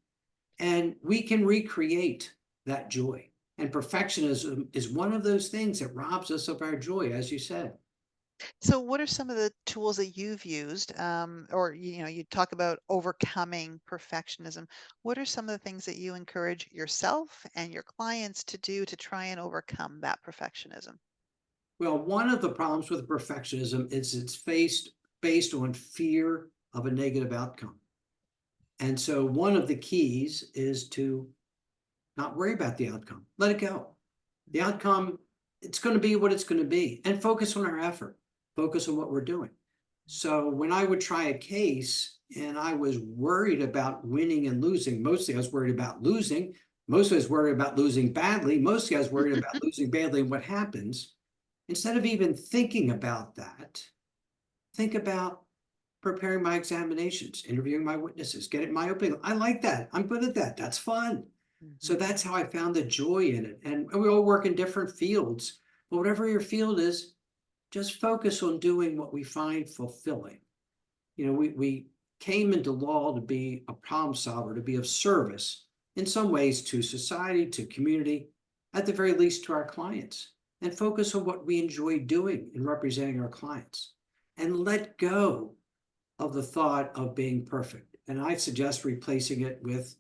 [SPEAKER 2] And we can recreate that joy. And perfectionism is one of those things that robs us of our joy, as you said.
[SPEAKER 1] So, what are some of the tools that you've used, or you talk about overcoming perfectionism? What are some of the things that you encourage yourself and your clients to do to try and overcome that perfectionism?
[SPEAKER 2] Well, one of the problems with perfectionism is based on fear of a negative outcome. And so one of the keys is to not worry about the outcome. Let it go. The outcome, it's going to be what it's going to be, and focus on our effort, focus on what we're doing. So when I would try a case and I was worried about winning and losing, mostly I was worried about losing. Mostly I was worried about losing badly. Mostly I was worried about losing badly and what happens. Instead of even thinking about that, think about preparing my examinations, interviewing my witnesses, getting my opening. I like that. I'm good at that. That's fun. So
[SPEAKER 1] Mhm.
[SPEAKER 2] that's how I found the joy in it. And we all work in different fields, but whatever your field is, just focus on doing what we find fulfilling. We came into law to be a problem solver, to be of service in some ways to society, to community, at the very least to our clients, and focus on what we enjoy doing in representing our clients and let go of the thought of being perfect. And I suggest replacing it with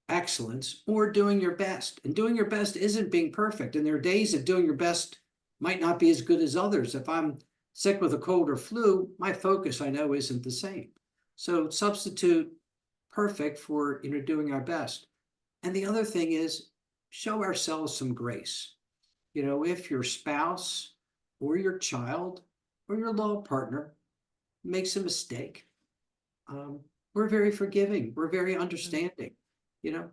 [SPEAKER 2] excellence or doing your best. And doing your best isn't being perfect. And there are days of doing your best might not be as good as others. If I'm sick with a cold or flu, my focus I know isn't the same. So substitute perfect for doing our best. And the other thing is show ourselves some grace. If your spouse or your child or your law partner makes a mistake, um, we're very forgiving. We're very
[SPEAKER 1] Mhm.
[SPEAKER 2] understanding. You know,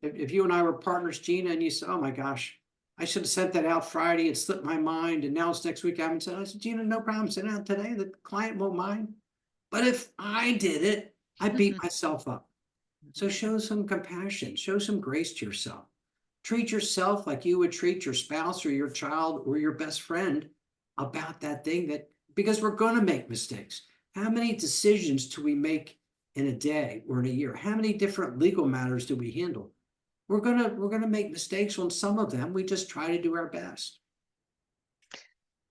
[SPEAKER 2] if you and I were partners, Gina, and you said, "Oh my gosh, I should have sent that out Friday. It slipped my mind, and now it's next week." I haven't sent. I said, "Gina, no problem. Send it out today. The client won't mind." But if I did it, I beat myself up. So
[SPEAKER 1] Mhm.
[SPEAKER 2] show some compassion. Show some grace to yourself. Treat yourself like you would treat your spouse or your child or your best friend about that thing that because we're going to make mistakes. How many decisions do we make in a day or in a year? How many different legal matters do we handle? We're gonna make mistakes on some of them. We just try to do our best.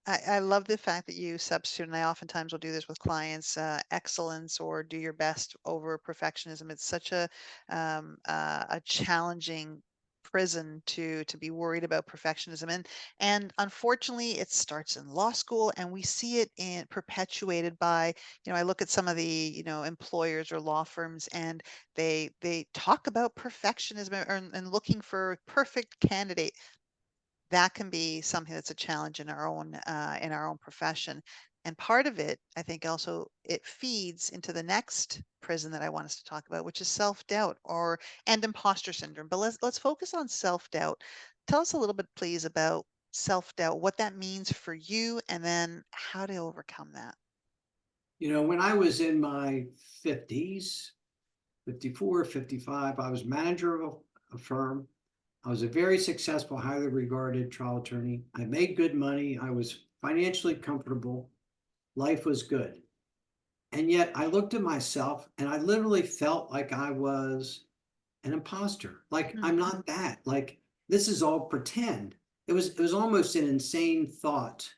[SPEAKER 1] I love the fact that you substitute, and I oftentimes will do this with clients, excellence or do your best over perfectionism. It's such a challenging prison to be worried about perfectionism, and unfortunately, it starts in law school, and we see it in perpetuated by, I look at some of the, employers or law firms, and they talk about perfectionism and looking for perfect candidate. That can be something that's a challenge in our own profession. And part of it, I think also it feeds into the next prison that I want us to talk about, which is self-doubt or and imposter syndrome. But let's focus on self-doubt. Tell us a little bit, please, about self-doubt, what that means for you, and then how to overcome that.
[SPEAKER 2] When I was in my 50s, 54, 55, I was manager of a firm. I was a very successful, highly regarded trial attorney. I made good money. I was financially comfortable. Life was good. And yet I looked at myself and I literally felt like I was an imposter. Like I'm
[SPEAKER 1] Mhm.
[SPEAKER 2] not that. Like this is all pretend. It was almost an insane thought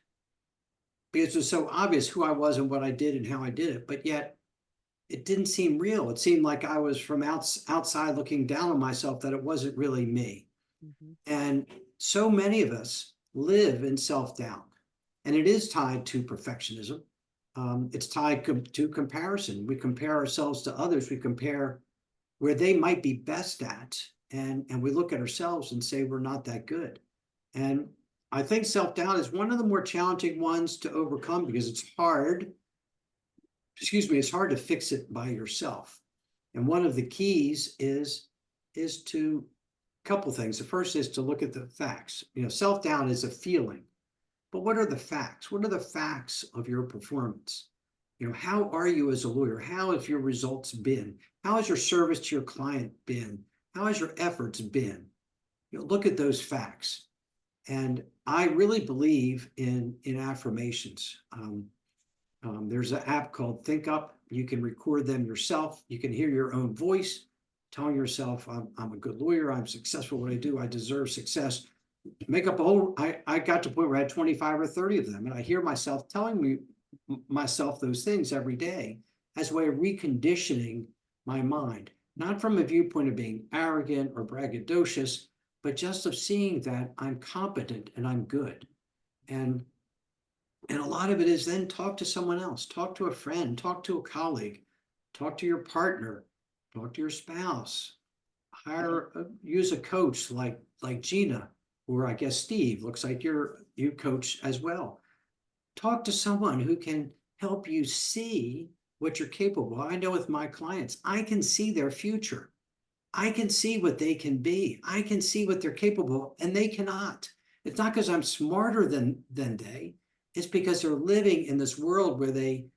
[SPEAKER 2] because it was so obvious who I was and what I did and how I did it. But yet it didn't seem real. It seemed like I was from outside looking down on myself, that it wasn't really me.
[SPEAKER 1] Mhm.
[SPEAKER 2] And so many of us live in self doubt, and it is tied to perfectionism. It's tied to comparison. We compare ourselves to others. We compare where they might be best at, and we look at ourselves and say we're not that good. And I think self doubt is one of the more challenging ones to overcome because it's hard. Excuse me, it's hard to fix it by yourself. And one of the keys is to couple things. The first is to look at the facts. Self doubt is a feeling, but what are the facts? What are the facts of your performance? How are you as a lawyer? How have your results been? How has your service to your client been? How has your efforts been? Look at those facts. And I really believe in affirmations. There's an app called Think Up. You can record them yourself. You can hear your own voice telling yourself, I'm a good lawyer. I'm successful at what I do. I deserve success. Make up a whole, I got to the point where I had 25 or 30 of them. And I hear myself telling myself those things every day as a way of reconditioning my mind, not from a viewpoint of being arrogant or braggadocious, but just of seeing that I'm competent and I'm good. And and a lot of it is then talk to someone else, talk to a friend, talk to a colleague, talk to your partner, talk to your spouse, use a coach like Gina. or I guess Steve, looks like you coach as well. Talk to someone who can help you see what you're capable of. I know with my clients, I can see their future. I can see what they can be. I can see what they're capable of, and they cannot. It's not because I'm smarter than they. It's because they're living in this world where they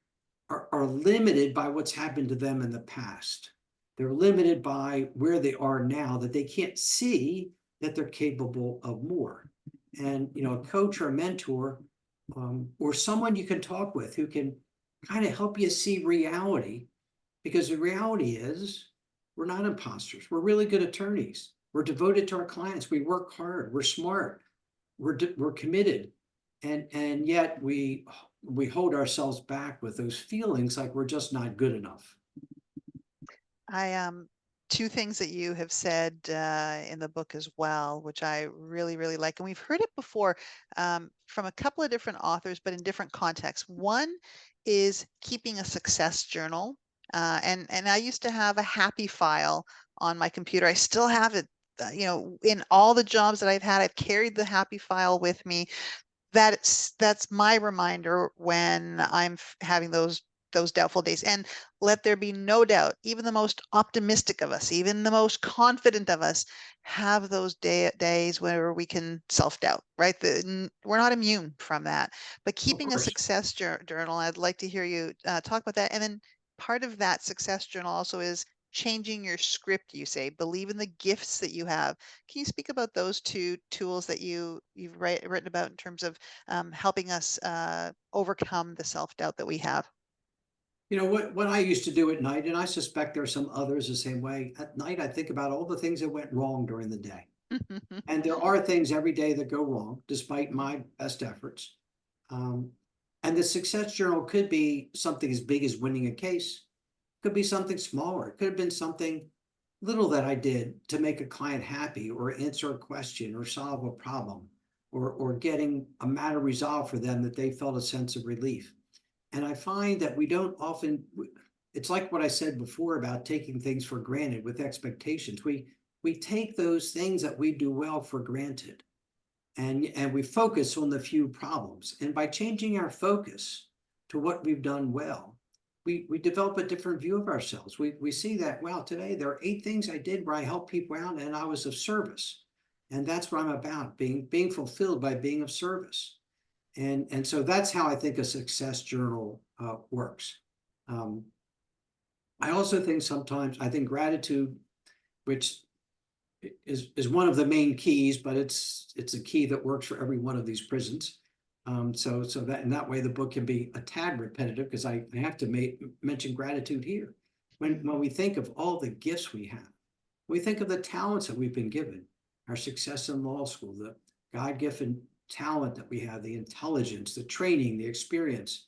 [SPEAKER 2] are limited by what's happened to them in the past. They're limited by where they are now, that they can't see that they're capable of more. And a coach or a mentor, or someone you can talk with who can kind of help you see reality, because the reality is we're not imposters. We're really good attorneys. We're devoted to our clients. We work hard. We're smart. We're committed, and yet we hold ourselves back with those feelings like we're just not good enough.
[SPEAKER 1] I two things that you have said in the book as well, which I really, really like, and we've heard it before from a couple of different authors, but in different contexts. One is keeping a success journal, and I used to have a happy file on my computer. I still have it. In all the jobs that I've had, I've carried the happy file with me. That's my reminder when I'm having those doubtful days. And let there be no doubt, even the most optimistic of us, even the most confident of us, have those days where we can self-doubt, right? We're not immune from that. But
[SPEAKER 2] Of
[SPEAKER 1] keeping a
[SPEAKER 2] course.
[SPEAKER 1] success journal, I'd like to hear you talk about that. And then part of that success journal also is changing your script, you say, believe in the gifts that you have. Can you speak about those two tools that you've written about in terms of helping us overcome the self-doubt that we have?
[SPEAKER 2] What I used to do at night, and I suspect there are some others the same way. At night, I think about all the things that went wrong during the day. And there are things every day that go wrong, despite my best efforts. Um, and the success journal could be something as big as winning a case, could be something smaller. It could have been something little that I did to make a client happy, or answer a question, or solve a problem, or getting a matter resolved for them that they felt a sense of relief. And I find that we don't often, it's like what I said before about taking things for granted with expectations. We take those things that we do well for granted, and we focus on the few problems. And by changing our focus to what we've done well, we develop a different view of ourselves. We see that, wow, today there are 8 things I did where I helped people out and I was of service. And that's what I'm about, being fulfilled by being of service. And so that's how I think a success journal works. Um, I also think sometimes, I think gratitude, which is one of the main keys, but it's a key that works for every one of these prisons. So that in that way the book can be a tad repetitive, because I have to mention gratitude here. When we think of all the gifts we have, we think of the talents that we've been given, our success in law school, the God-given talent that we have, the intelligence, the training, the experience,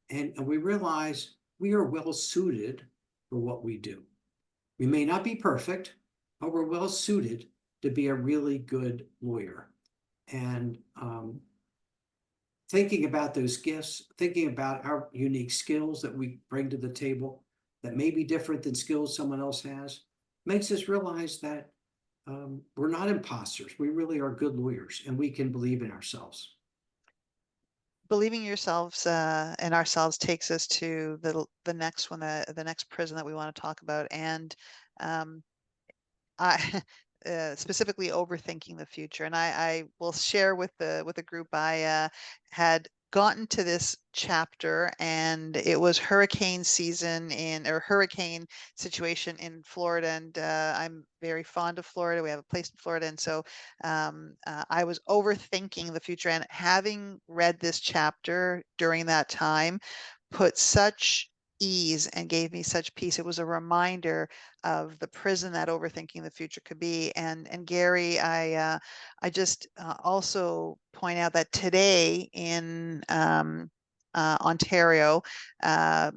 [SPEAKER 2] and we realize we are well suited for what we do. We may not be perfect, but we're well suited to be a really good lawyer. And thinking about those gifts, thinking about our unique skills that we bring to the table that may be different than skills someone else has, makes us realize that we're not imposters. We really are good lawyers, and we can believe in ourselves.
[SPEAKER 1] Believing yourselves and ourselves takes us to the next one, the next prison that we want to talk about, and um, I specifically overthinking the future. And I will share with the group. I had gotten to this chapter, and it was hurricane season in or hurricane situation in Florida, and I'm very fond of Florida. We have a place in Florida, and so I was overthinking the future. And having read this chapter during that time, put such ease and gave me such peace. It was a reminder of the prison that overthinking the future could be. And Gary, I just also point out that today in Ontario, uh,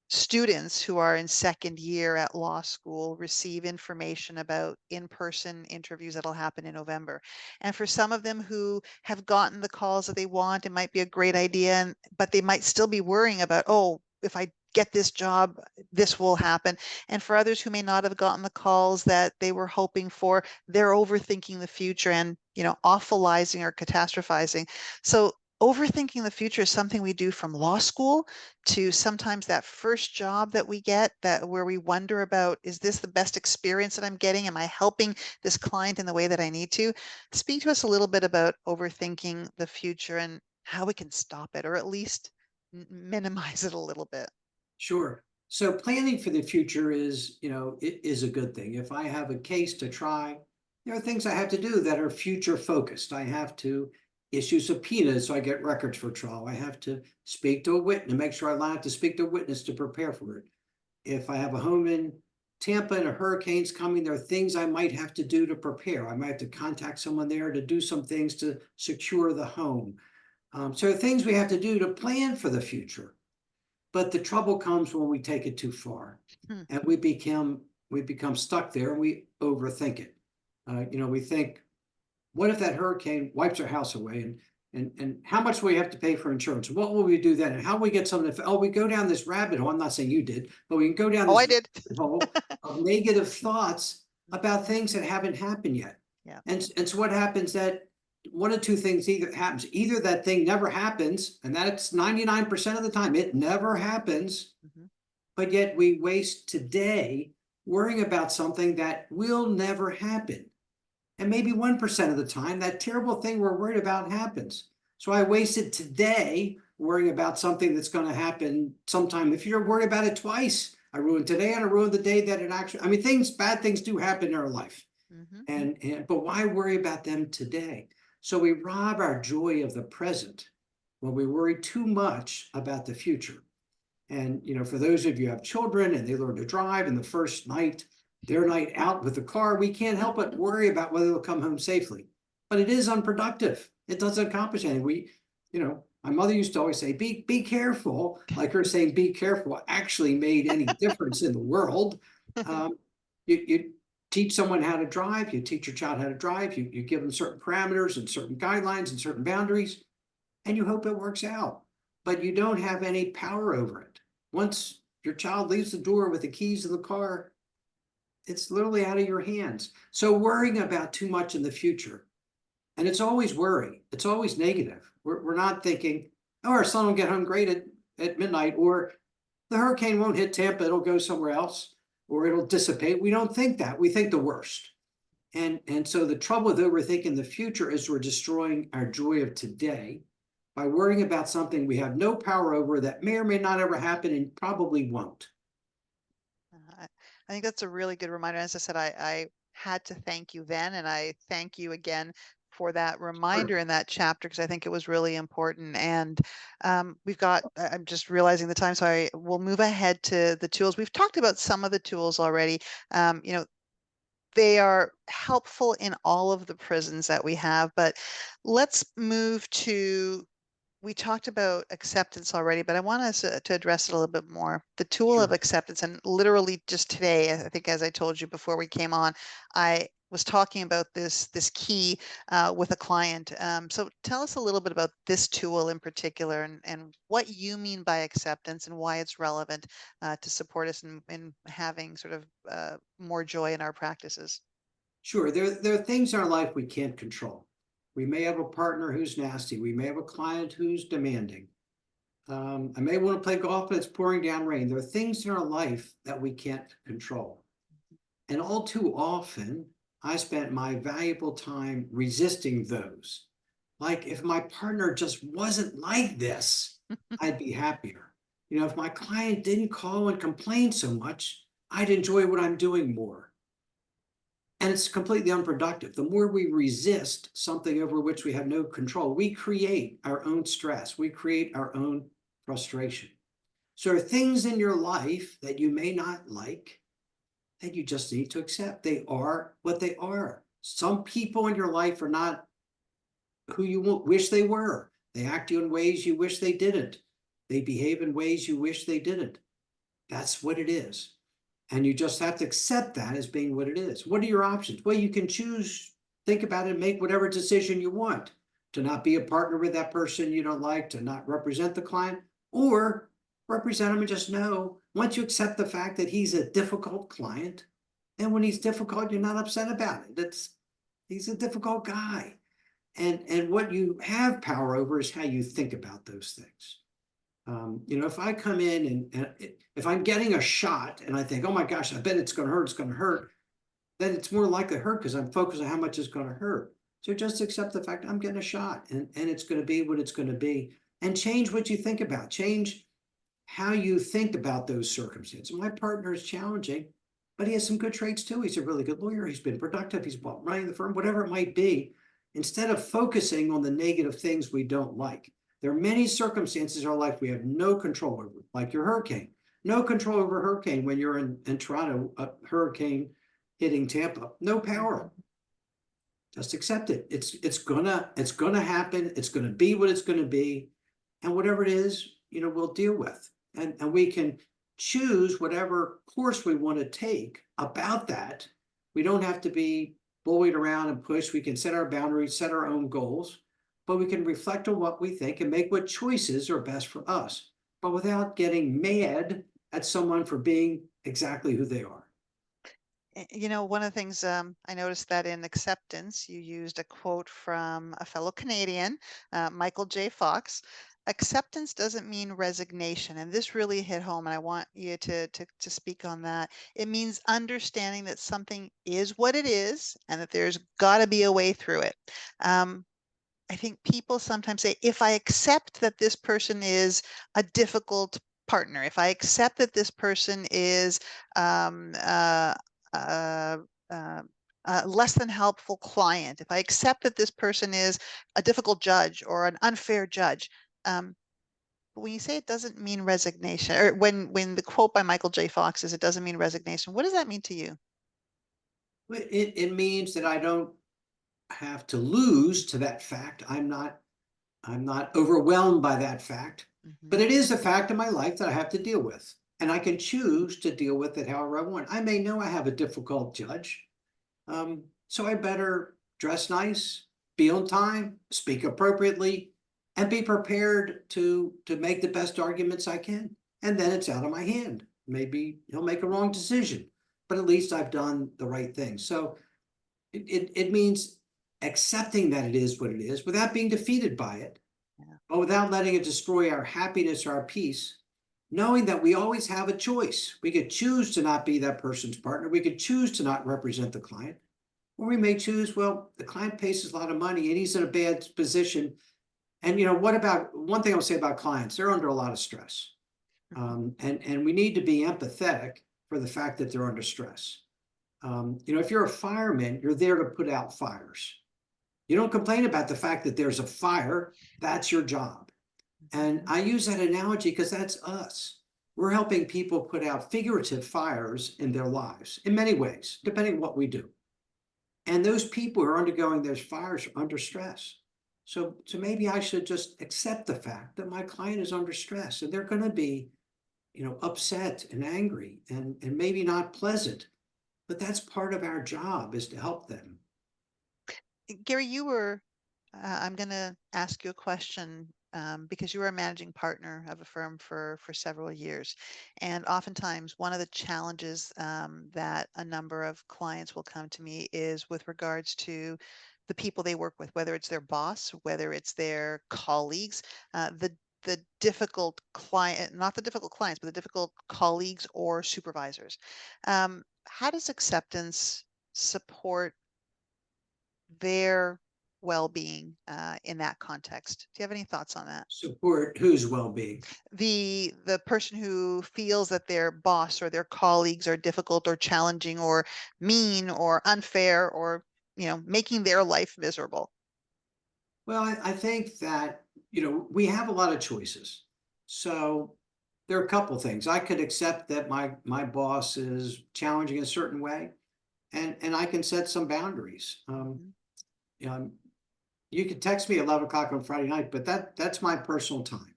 [SPEAKER 1] students who are in second year at law school receive information about in-person interviews that'll happen in November. And for some of them who have gotten the calls that they want, it might be a great idea, but they might still be worrying about, oh, if I get this job, this will happen. And for others who may not have gotten the calls that they were hoping for, they're overthinking the future and, awfulizing or catastrophizing. So overthinking the future is something we do from law school to sometimes that first job that we get, that where we wonder about, is this the best experience that I'm getting? Am I helping this client in the way that I need to? Speak to us a little bit about overthinking the future and how we can stop it, or at least minimize it a little bit.
[SPEAKER 2] Sure. So planning for the future is, it is a good thing. If I have a case to try, there are things I have to do that are future focused. I have to issue subpoenas so I get records for trial. I have to speak to a witness, make sure I line up to speak to a witness to prepare for it. If I have a home in Tampa and a hurricane's coming, there are things I might have to do to prepare. I might have to contact someone there to do some things to secure the home. So things we have to do to plan for the future. But the trouble comes when we take it too far,
[SPEAKER 1] Hmm.
[SPEAKER 2] and we become stuck there, and we overthink it. We think, what if that hurricane wipes our house away, and how much will we have to pay for insurance? What will we do then? And how will we get something? Oh, we go down this rabbit hole. I'm not saying you did, but we can go down
[SPEAKER 1] Oh,
[SPEAKER 2] this
[SPEAKER 1] I did.
[SPEAKER 2] rabbit hole of negative thoughts about things that haven't happened yet.
[SPEAKER 1] Yeah.
[SPEAKER 2] And so what happens that one of two things either happens. Either that thing never happens, and that's 99% of the time, it never happens,
[SPEAKER 1] Mhm.
[SPEAKER 2] but yet we waste today worrying about something that will never happen. And maybe 1% of the time, that terrible thing we're worried about happens. So I wasted today worrying about something that's going to happen sometime. If you're worried about it twice, I ruined today and I ruined the day that it actually, I mean, bad things do happen in our life.
[SPEAKER 1] Mhm.
[SPEAKER 2] But why worry about them today? So we rob our joy of the present when we worry too much about the future. And for those of you who have children and they learn to drive, and the first night, their night out with the car, we can't help but worry about whether they'll come home safely. But it is unproductive. It doesn't accomplish anything. My mother used to always say, be careful, like her saying be careful actually made any difference in the world. Um, you teach someone how to drive, you teach your child how to drive, you give them certain parameters and certain guidelines and certain boundaries, and you hope it works out, but you don't have any power over it. Once your child leaves the door with the keys to the car, it's literally out of your hands. So worrying about too much in the future, and it's always worry, it's always negative. We're not thinking, oh, our son will get home great at midnight, or the hurricane won't hit Tampa, it'll go somewhere else, or it'll dissipate. We don't think that. We think the worst. And so the trouble with overthinking the future is we're destroying our joy of today by worrying about something we have no power over that may or may not ever happen and probably won't.
[SPEAKER 1] I think that's a really good reminder. As I said, I had to thank you then, and I thank you again for that
[SPEAKER 2] Sure.
[SPEAKER 1] reminder in that chapter because I think it was really important. And we've got, I'm just realizing the time, so I will move ahead to the tools. We've talked about some of the tools already. You know, they are helpful in all of the prisons that we have, but let's move to, we talked about acceptance already, but I want us to address it a little bit more. The tool of
[SPEAKER 2] Sure.
[SPEAKER 1] acceptance, and literally just today, I think, as I told you before we came on, I was talking about this key with a client. So tell us a little bit about this tool in particular, and what you mean by acceptance and why it's relevant to support us in having sort of more joy in our practices.
[SPEAKER 2] Sure. There are things in our life we can't control. We may have a partner who's nasty. We may have a client who's demanding. I may want to play golf, but it's pouring down rain. There are things in our life that we can't control. And all too often, I spent my valuable time resisting those. Like, if my partner just wasn't like this, I'd be happier. If my client didn't call and complain so much, I'd enjoy what I'm doing more. And it's completely unproductive. The more we resist something over which we have no control, we create our own stress, we create our own frustration. So, there are things in your life that you may not like that you just need to accept. They are what they are. Some people in your life are not who you wish they were. They act in ways you wish they didn't. They behave in ways you wish they didn't. That's what it is. And you just have to accept that as being what it is. What are your options? Well, you can choose, think about it, and make whatever decision you want to not be a partner with that person you don't like, to not represent the client, or represent him and just know, once you accept the fact that he's a difficult client, and when he's difficult, you're not upset about it. He's a difficult guy. And what you have power over is how you think about those things. If I come in and if I'm getting a shot and I think, oh my gosh, I bet it's going to hurt, then it's more likely to hurt because I'm focused on how much it's going to hurt. So just accept the fact I'm getting a shot, and it's going to be what it's going to be, and change what you think about. Change how you think about those circumstances. My partner is challenging, but he has some good traits too. He's a really good lawyer. He's been productive. He's running the firm, whatever it might be. Instead of focusing on the negative things we don't like, there are many circumstances in our life we have no control over, like your hurricane. No control over hurricane when you're in Toronto, a hurricane hitting Tampa. No power.
[SPEAKER 1] Mhm.
[SPEAKER 2] Just accept it. It's gonna happen. It's gonna be what it's gonna be, and whatever it is, we'll deal with, and we can choose whatever course we want to take about that. We don't have to be bullied around and pushed. We can set our boundaries, set our own goals, but we can reflect on what we think and make what choices are best for us, but without getting mad at someone for being exactly who they are.
[SPEAKER 1] One of the things I noticed that in acceptance, you used a quote from a fellow Canadian, Michael J. Fox. Acceptance doesn't mean resignation, and this really hit home, and I want you to speak on that. It means understanding that something is what it is, and that there's got to be a way through it. Um, I think people sometimes say, if I accept that this person is a difficult partner, if I accept that this person is um, uh, uh, uh, less than helpful client, if I accept that this person is a difficult judge or an unfair judge, but when you say it doesn't mean resignation, or when the quote by Michael J. Fox is it doesn't mean resignation, what does that mean to you?
[SPEAKER 2] It means that I don't have to lose to that fact. I'm not overwhelmed by that fact, but
[SPEAKER 1] Hmm.
[SPEAKER 2] it is a fact in my life that I have to deal with. And I can choose to deal with it however I want. I may know I have a difficult judge. So I better dress nice, be on time, speak appropriately, and be prepared to make the best arguments I can. And then it's out of my hand. Maybe he'll make a wrong decision, but at least I've done the right thing. So it means accepting that it is what it is without being defeated by it,
[SPEAKER 1] Yeah.
[SPEAKER 2] but without letting it destroy our happiness or our peace, knowing that we always have a choice. We could choose to not be that person's partner. We could choose to not represent the client. Or we may choose, well, the client pays us a lot of money and he's in a bad position. And what about one thing I'll say about clients? They're under a lot of stress.
[SPEAKER 1] Mhm.
[SPEAKER 2] And we need to be empathetic for the fact that they're under stress. If you're a fireman, you're there to put out fires. You don't complain about the fact that there's a fire. That's your job. And
[SPEAKER 1] Mhm.
[SPEAKER 2] I use that analogy because that's us. We're helping people put out figurative fires in their lives in many ways, depending on what we do. And those people who are undergoing those fires are under stress. So maybe I should just accept the fact that my client is under stress and they're going to be, upset and angry and maybe not pleasant. But that's part of our job is to help them.
[SPEAKER 1] Gary, I'm going to ask you a question because you were a managing partner of a firm for several years. And oftentimes, one of the challenges that a number of clients will come to me is with regards to the people they work with, whether it's their boss, whether it's their colleagues, the difficult client, not the difficult clients, but the difficult colleagues or supervisors. How does acceptance support their well-being in that context? Do you have any thoughts on that?
[SPEAKER 2] Support whose well-being?
[SPEAKER 1] The person who feels that their boss or their colleagues are difficult or challenging or mean or unfair or making their life miserable.
[SPEAKER 2] Well, I think that, we have a lot of choices. So there are a couple things. I could accept that my boss is challenging a certain way, and I can set some boundaries.
[SPEAKER 1] Mhm.
[SPEAKER 2] You know, you could text me at 11 o'clock on Friday night, but that's my personal time.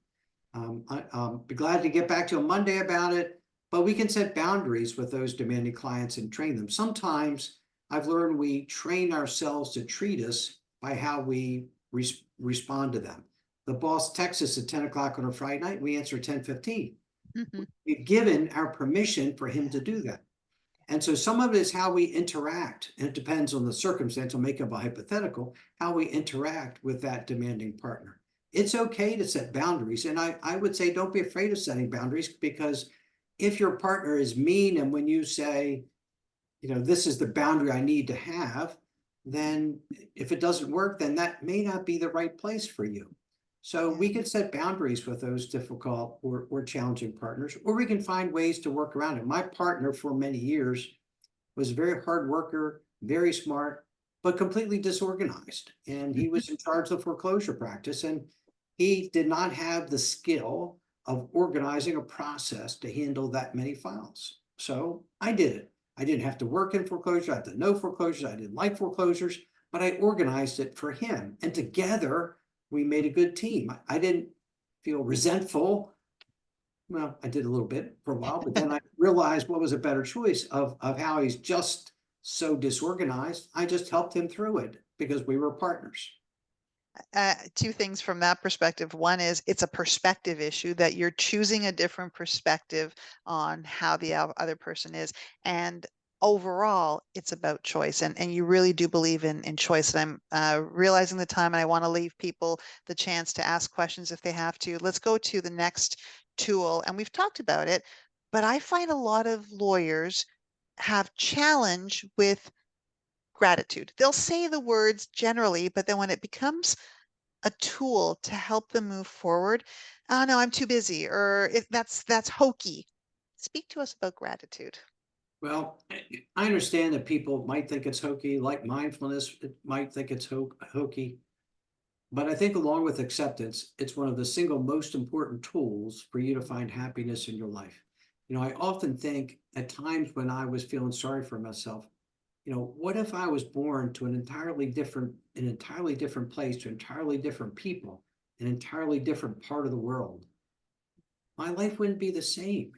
[SPEAKER 2] I'll be glad to get back to you on Monday about it, but we can set boundaries with those demanding clients and train them. Sometimes I've learned we train ourselves to treat us by how we respond to them. The boss texts us at 10 o'clock on a Friday night, we answer at 10:15.
[SPEAKER 1] Mhm.
[SPEAKER 2] We've given our permission for him to do that. And so some of it is how we interact, and it depends on the circumstance. I'll make up a hypothetical, how we interact with that demanding partner. It's okay to set boundaries. And I would say don't be afraid of setting boundaries, because if your partner is mean and when you say, this is the boundary I need to have, then if it doesn't work, then that may not be the right place for you. So
[SPEAKER 1] Yeah.
[SPEAKER 2] we can set boundaries with those difficult or challenging partners, or we can find ways to work around it. My partner for many years was a very hard worker, very smart, but completely disorganized. And he was in charge of the foreclosure practice, and he did not have the skill of organizing a process to handle that many files. So I did it. I didn't have to work in foreclosure. I had to know foreclosures. I didn't like foreclosures, but I organized it for him. And together we made a good team. I didn't feel resentful. Well, I did a little bit for a while, but then I realized what was a better choice of how he's just so disorganized. I just helped him through it because we were partners.
[SPEAKER 1] Two things from that perspective. One is it's a perspective issue that you're choosing a different perspective on how the other person is. And overall, it's about choice. And you really do believe in choice. And I'm realizing the time, and I want to leave people the chance to ask questions if they have to. Let's go to the next tool. And we've talked about it, but I find a lot of lawyers have challenge with gratitude. They'll say the words generally, but then when it becomes a tool to help them move forward, oh no, I'm too busy, or that's hokey. Speak to us about gratitude.
[SPEAKER 2] Well, I understand that people might think it's hokey, like mindfulness, it might think it's hokey. But I think along with acceptance, it's one of the single most important tools for you to find happiness in your life. I often think at times when I was feeling sorry for myself, what if I was born to an entirely different place, to entirely different people, an entirely different part of the world? My life wouldn't be the same.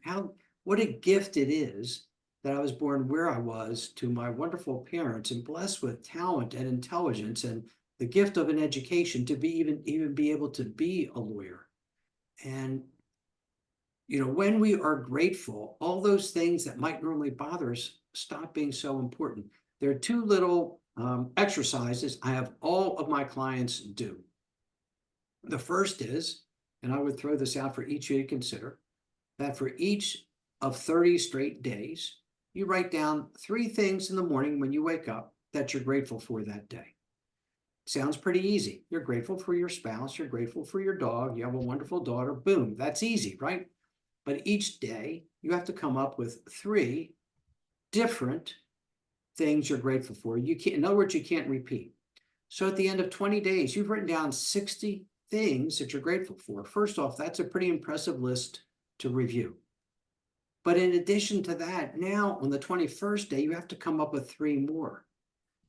[SPEAKER 2] What a gift it is that I was born where I was, to my wonderful parents and blessed with talent and intelligence and the gift of an education to be even be able to be a lawyer. And when we are grateful, all those things that might normally bother us stop being so important. There are two little exercises I have all of my clients do. The first is, and I would throw this out for each of you to consider, that for each of 30 straight days, you write down 3 things in the morning when you wake up that you're grateful for that day. Sounds pretty easy. You're grateful for your spouse, you're grateful for your dog, you have a wonderful daughter. Boom, that's easy, right? But each day you have to come up with 3 different things you're grateful for. You can't, in other words, you can't repeat. So at the end of 20 days, you've written down 60 things that you're grateful for. First off, that's a pretty impressive list to review. But in addition to that, now on the 21st day, you have to come up with 3 more.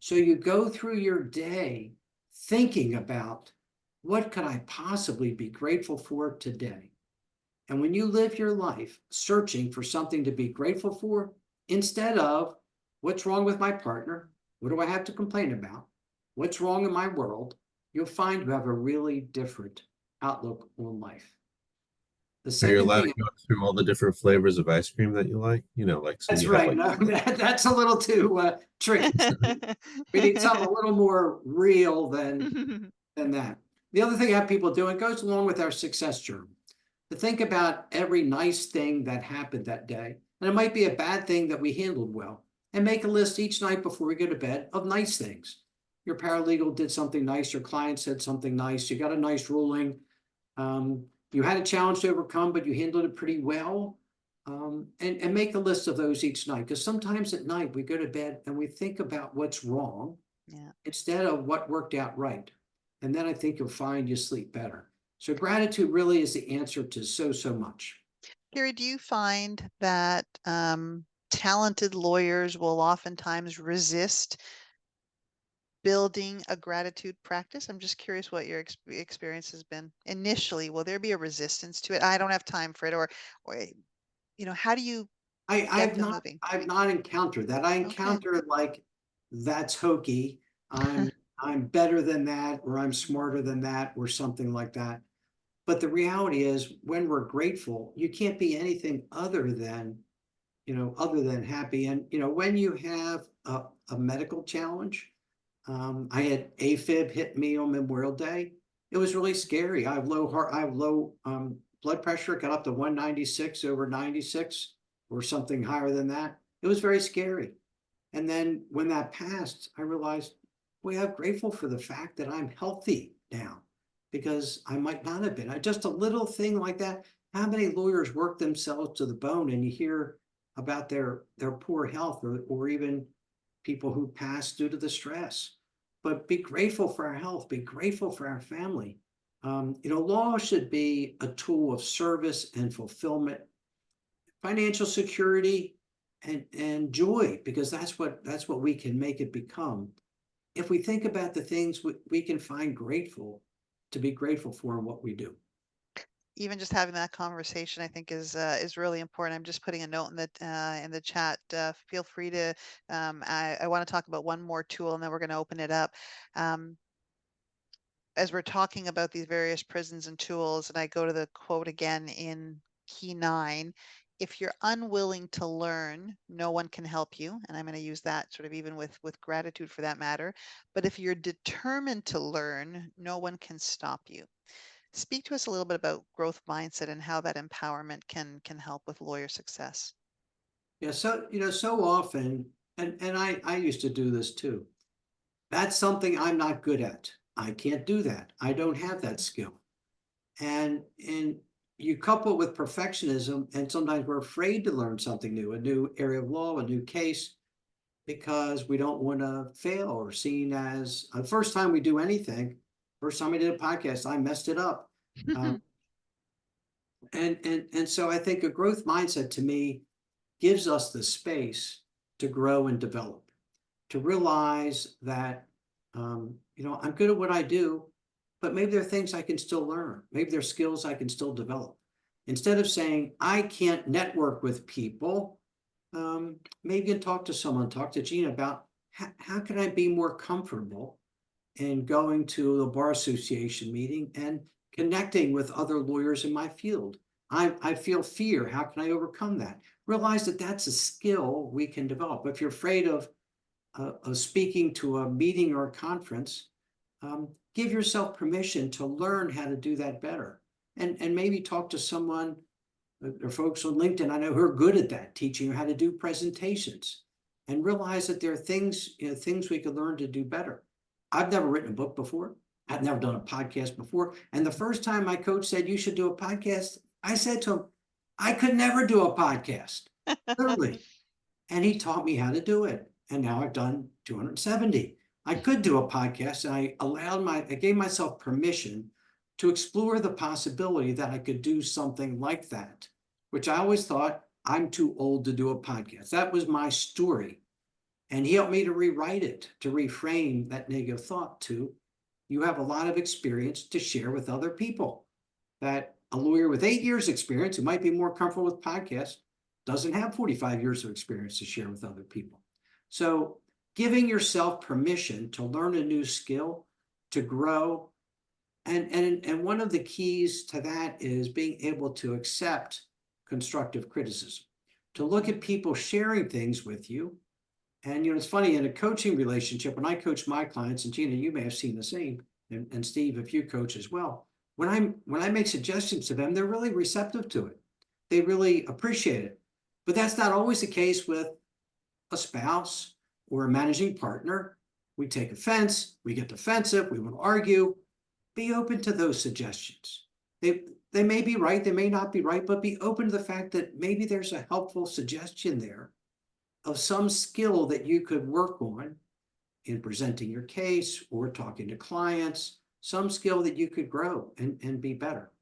[SPEAKER 2] So you go through your day thinking about, what could I possibly be grateful for today? And when you live your life searching for something to be grateful for, instead of what's wrong with my partner, what do I have to complain about, what's wrong in my world, you'll find you have a really different outlook on life. The
[SPEAKER 3] Are you
[SPEAKER 2] second
[SPEAKER 3] allowed
[SPEAKER 2] thing,
[SPEAKER 3] to go through all the different flavors of ice cream that you like? Like so
[SPEAKER 2] that's
[SPEAKER 3] you have
[SPEAKER 2] right.
[SPEAKER 3] like
[SPEAKER 2] No, that's a little too tricky. We need something a little more real than that. The other thing I have people do, it goes along with our success journal, to think about every nice thing that happened that day. And it might be a bad thing that we handled well. And make a list each night before we go to bed of nice things. Your paralegal did something nice, your client said something nice, you got a nice ruling, you had a challenge to overcome, but you handled it pretty well. And make a list of those each night. Because sometimes at night we go to bed and we think about what's wrong
[SPEAKER 1] Yeah.
[SPEAKER 2] instead of what worked out right. And then I think you'll find you sleep better. So gratitude really is the answer to so much.
[SPEAKER 1] Gary, do you find that talented lawyers will oftentimes resist building a gratitude practice? I'm just curious what your experience has been initially. Will there be a resistance to it? I don't have time for it, or how do you
[SPEAKER 2] I,
[SPEAKER 1] get
[SPEAKER 2] I've
[SPEAKER 1] them
[SPEAKER 2] not
[SPEAKER 1] moving?
[SPEAKER 2] I've not encountered that. I
[SPEAKER 1] Okay.
[SPEAKER 2] encounter like, that's hokey. I'm I'm better than that, or I'm smarter than that, or something like that. But the reality is, when we're grateful, you can't be anything other than happy. And, when you have a medical challenge, I had AFib hit me on Memorial Day. It was really scary. I have low blood pressure, got up to 196 over 96 or something higher than that. It was very scary. And then when that passed, I realized, boy, I'm grateful for the fact that I'm healthy now because I might not have been. Just a little thing like that. How many lawyers work themselves to the bone and you hear about their poor health, or even people who pass due to the stress? But be grateful for our health, be grateful for our family. Law should be a tool of service and fulfillment, financial security, and joy, because that's what we can make it become if we think about the things we can find grateful to be grateful for in what we do.
[SPEAKER 1] Even just having that conversation, I think, is really important. I'm just putting a note in the chat. Feel free to. I want to talk about one more tool, and then we're going to open it up. Um, as we're talking about these various prisons and tools, and I go to the quote again in key 9. If you're unwilling to learn, no one can help you. And I'm going to use that sort of even with gratitude for that matter. But if you're determined to learn, no one can stop you. Speak to us a little bit about growth mindset and how that empowerment can help with lawyer success.
[SPEAKER 2] Yeah, so often, and I used to do this too. That's something I'm not good at. I can't do that. I don't have that skill. And you couple it with perfectionism, and sometimes we're afraid to learn something new, a new area of law, a new case, because we don't want to fail, or seen as the first time we do anything. First time I did a podcast, I messed it up. Um, and so I think a growth mindset to me gives us the space to grow and develop, to realize that, I'm good at what I do, but maybe there are things I can still learn. Maybe there are skills I can still develop. Instead of saying, I can't network with people, maybe you can talk to someone, talk to Gina about how can I be more comfortable in going to the bar association meeting and connecting with other lawyers in my field. I feel fear. How can I overcome that? Realize that that's a skill we can develop. If you're afraid of speaking to a meeting or a conference, give yourself permission to learn how to do that better. And maybe talk to someone or folks on LinkedIn I know who are good at that, teaching you how to do presentations, and realize that there are things we could learn to do better. I've never written a book before. I've never done a podcast before. And the first time my coach said you should do a podcast, I said to him, I could never do a podcast, literally. And he taught me how to do it. And now I've done 270. I could do a podcast, and I gave myself permission to explore the possibility that I could do something like that, which I always thought I'm too old to do a podcast. That was my story. And he helped me to rewrite it, to reframe that negative thought to, you have a lot of experience to share with other people. That a lawyer with 8 years experience, who might be more comfortable with podcasts, doesn't have 45 years of experience to share with other people. So giving yourself permission to learn a new skill, to grow. And one of the keys to that is being able to accept constructive criticism, to look at people sharing things with you. And it's funny, in a coaching relationship, when I coach my clients, and Gina, you may have seen the same, and Steve, if you coach as well, when I make suggestions to them, they're really receptive to it. They really appreciate it. But that's not always the case with a spouse or a managing partner. We take offense, we get defensive, we want to argue. Be open to those suggestions. They may be right, they may not be right, but be open to the fact that maybe there's a helpful suggestion there of some skill that you could work on in presenting your case or talking to clients, some skill that you could grow and be better.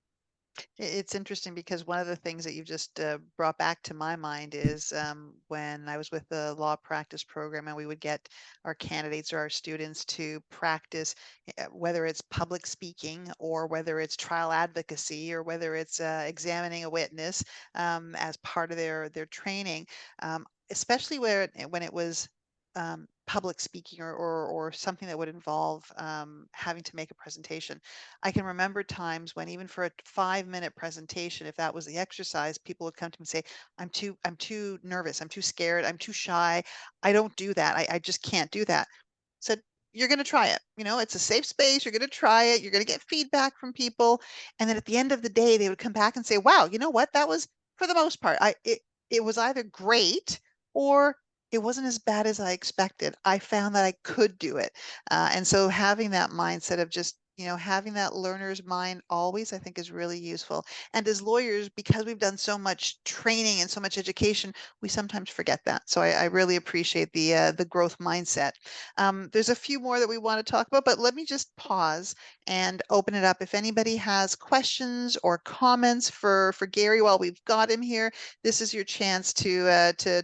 [SPEAKER 1] It's interesting because one of the things that you've just brought back to my mind is when I was with the law practice program, and we would get our candidates or our students to practice, whether it's public speaking or whether it's trial advocacy or whether it's examining a witness as part of their training, especially when it was public speaking or something that would involve having to make a presentation. I can remember times when even for a 5-minute presentation, if that was the exercise, people would come to me and say, I'm too nervous, I'm too scared, I'm too shy. I don't do that. I just can't do that. Said, you're going to try it. It's a safe space. You're going to try it. You're going to get feedback from people. And then at the end of the day, they would come back and say, wow, you know what? That was, for the most part, it was either great or it wasn't as bad as I expected. I found that I could do it. And so having that mindset of just, having that learner's mind always, I think, is really useful. And as lawyers, because we've done so much training and so much education, we sometimes forget that. So I really appreciate the growth mindset. There's a few more that we want to talk about, but let me just pause and open it up. If anybody has questions or comments for Gary while we've got him here, this is your chance to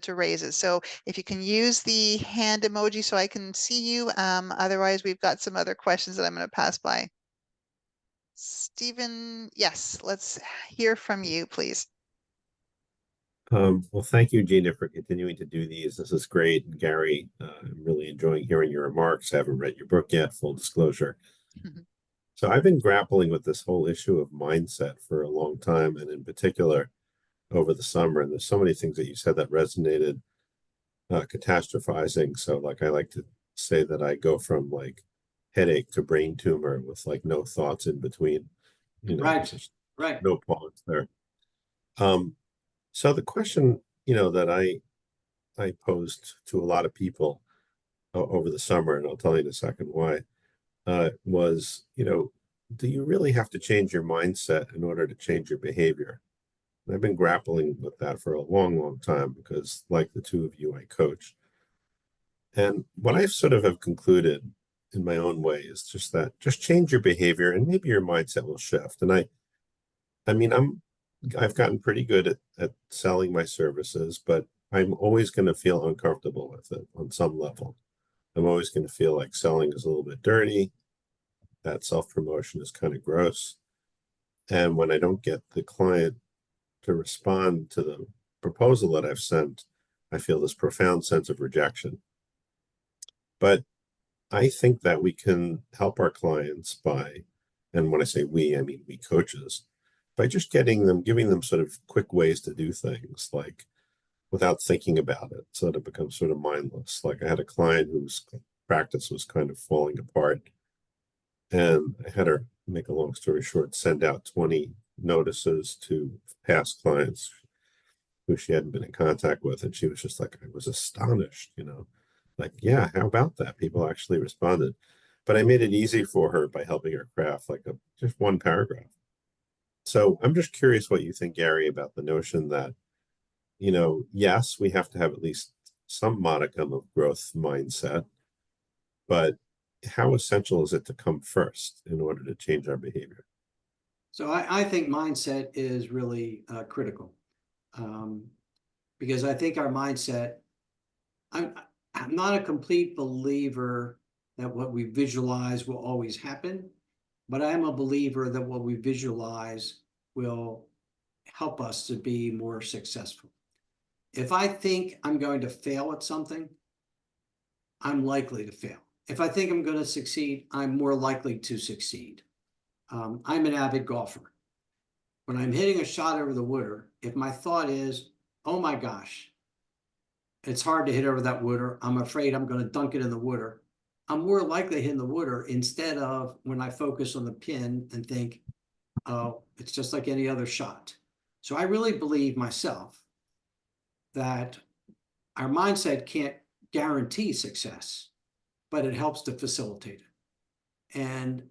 [SPEAKER 1] raise it. So if you can use the hand emoji so I can see you. Otherwise, we've got some other questions that I'm going to pass by. Stephen, yes, let's hear from you, please.
[SPEAKER 3] Well, thank you, Gina, for continuing to do these. This is great. And Gary, I'm really enjoying hearing your remarks. I haven't read your book yet, full disclosure. So I've been grappling with this whole issue of mindset for a long time, and in particular over the summer. And there's so many things that you said that resonated, catastrophizing. So like I like to say that I go from like headache to brain tumor with like no thoughts in between. There's
[SPEAKER 2] Right,
[SPEAKER 3] just
[SPEAKER 2] right.
[SPEAKER 3] no pause there. Um, so the question, that I posed to a lot of people over the summer, and I'll tell you in a second why, was, do you really have to change your mindset in order to change your behavior? And I've been grappling with that for a long, long time because, like the two of you, I coach. And what I sort of have concluded in my own way is just that just change your behavior and maybe your mindset will shift. And I mean, I've gotten pretty good at selling my services, but I'm always going to feel uncomfortable with it on some level. I'm always going to feel like selling is a little bit dirty, that self promotion is kind of gross. And when I don't get the client to respond to the proposal that I've sent, I feel this profound sense of rejection. But I think that we can help our clients by, and when I say we, I mean we coaches, by just giving them sort of quick ways to do things like without thinking about it so that it becomes sort of mindless. Like I had a client whose practice was kind of falling apart, and I had her, make a long story short, send out 20 notices to past clients who she hadn't been in contact with. And she was just like, I was astonished, like, yeah, how about that? People actually responded. But I made it easy for her by helping her craft like just one paragraph. So I'm just curious what you think, Gary, about the notion that, yes, we have to have at least some modicum of growth mindset, but how essential is it to come first in order to change our behavior?
[SPEAKER 2] So I think mindset is really critical, because I think our mindset, I'm, I'm not a complete believer that what we visualize will always happen, but I am a believer that what we visualize will help us to be more successful. If I think I'm going to fail at something, I'm likely to fail. If I think I'm going to succeed, I'm more likely to succeed. I'm an avid golfer. When I'm hitting a shot over the water, if my thought is, oh my gosh, it's hard to hit over that water, I'm afraid I'm going to dunk it in the water, I'm more likely to hit in the water instead of when I focus on the pin and think, oh, it's just like any other shot. So I really believe myself that our mindset can't guarantee success, but it helps to facilitate it. And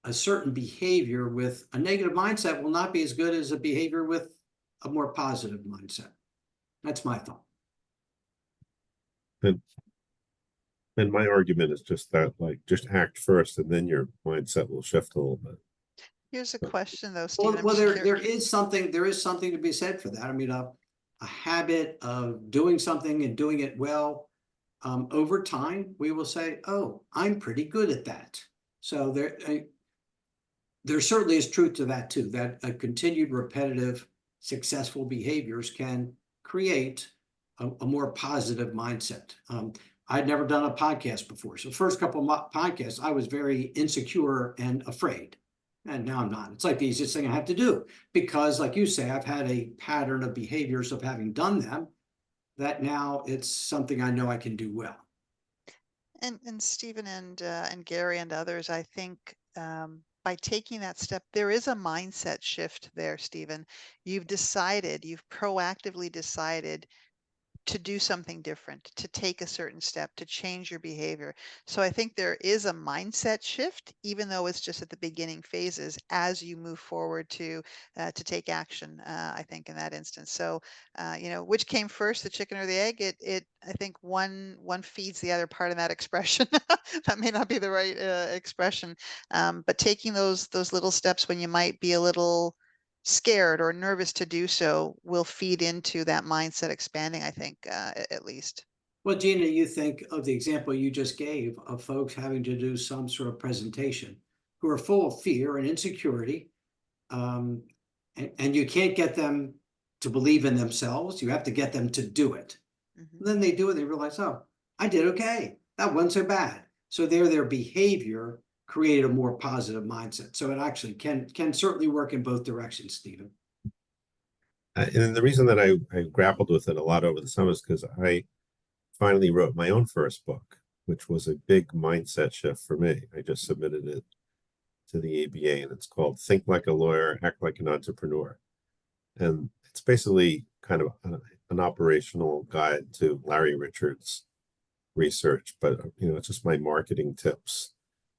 [SPEAKER 2] a certain behavior with a negative mindset will not be as good as a behavior with a more positive mindset. That's my thought.
[SPEAKER 3] And and my argument is just that, like, just act first, and then your mindset will shift a little bit.
[SPEAKER 1] Here's a
[SPEAKER 3] But
[SPEAKER 1] question though, Stephen.
[SPEAKER 2] Well,
[SPEAKER 1] I'm
[SPEAKER 2] well,
[SPEAKER 1] just
[SPEAKER 2] there
[SPEAKER 1] curious.
[SPEAKER 2] is something to be said for that. I mean, a habit of doing something and doing it well, over time, we will say, "Oh, I'm pretty good at that." So there certainly is truth to that too. That a continued repetitive, successful behaviors can create a more positive mindset. I'd never done a podcast before. So first couple of podcasts, I was very insecure and afraid. And now I'm not. It's like the easiest thing I have to do because, like you say, I've had a pattern of behaviors of having done them that now it's something I know I can do well.
[SPEAKER 1] And Stephen and Gary and others, I think by taking that step, there is a mindset shift there, Stephen. You've proactively decided to do something different, to take a certain step, to change your behavior. So I think there is a mindset shift, even though it's just at the beginning phases as you move forward to take action. I think in that instance. So which came first, the chicken or the egg? It I think one feeds the other part of that expression. That may not be the right expression, but taking those little steps when you might be a little scared or nervous to do so will feed into that mindset expanding, I think, at least.
[SPEAKER 2] Well, Gina, you think of the example you just gave of folks having to do some sort of presentation who are full of fear and insecurity, um, and you can't get them to believe in themselves. You have to get them to do it.
[SPEAKER 1] Mhm.
[SPEAKER 2] Then they do it. They realize, oh, I did okay. That wasn't so bad. So their behavior created a more positive mindset. So it actually can certainly work in both directions, Stephen.
[SPEAKER 3] And the reason that I grappled with it a lot over the summer is because I finally wrote my own first book, which was a big mindset shift for me. I just submitted it to the ABA, and it's called Think Like a Lawyer, Act Like an Entrepreneur. And it's basically kind of an operational guide to Larry Richards' research, but it's just my marketing tips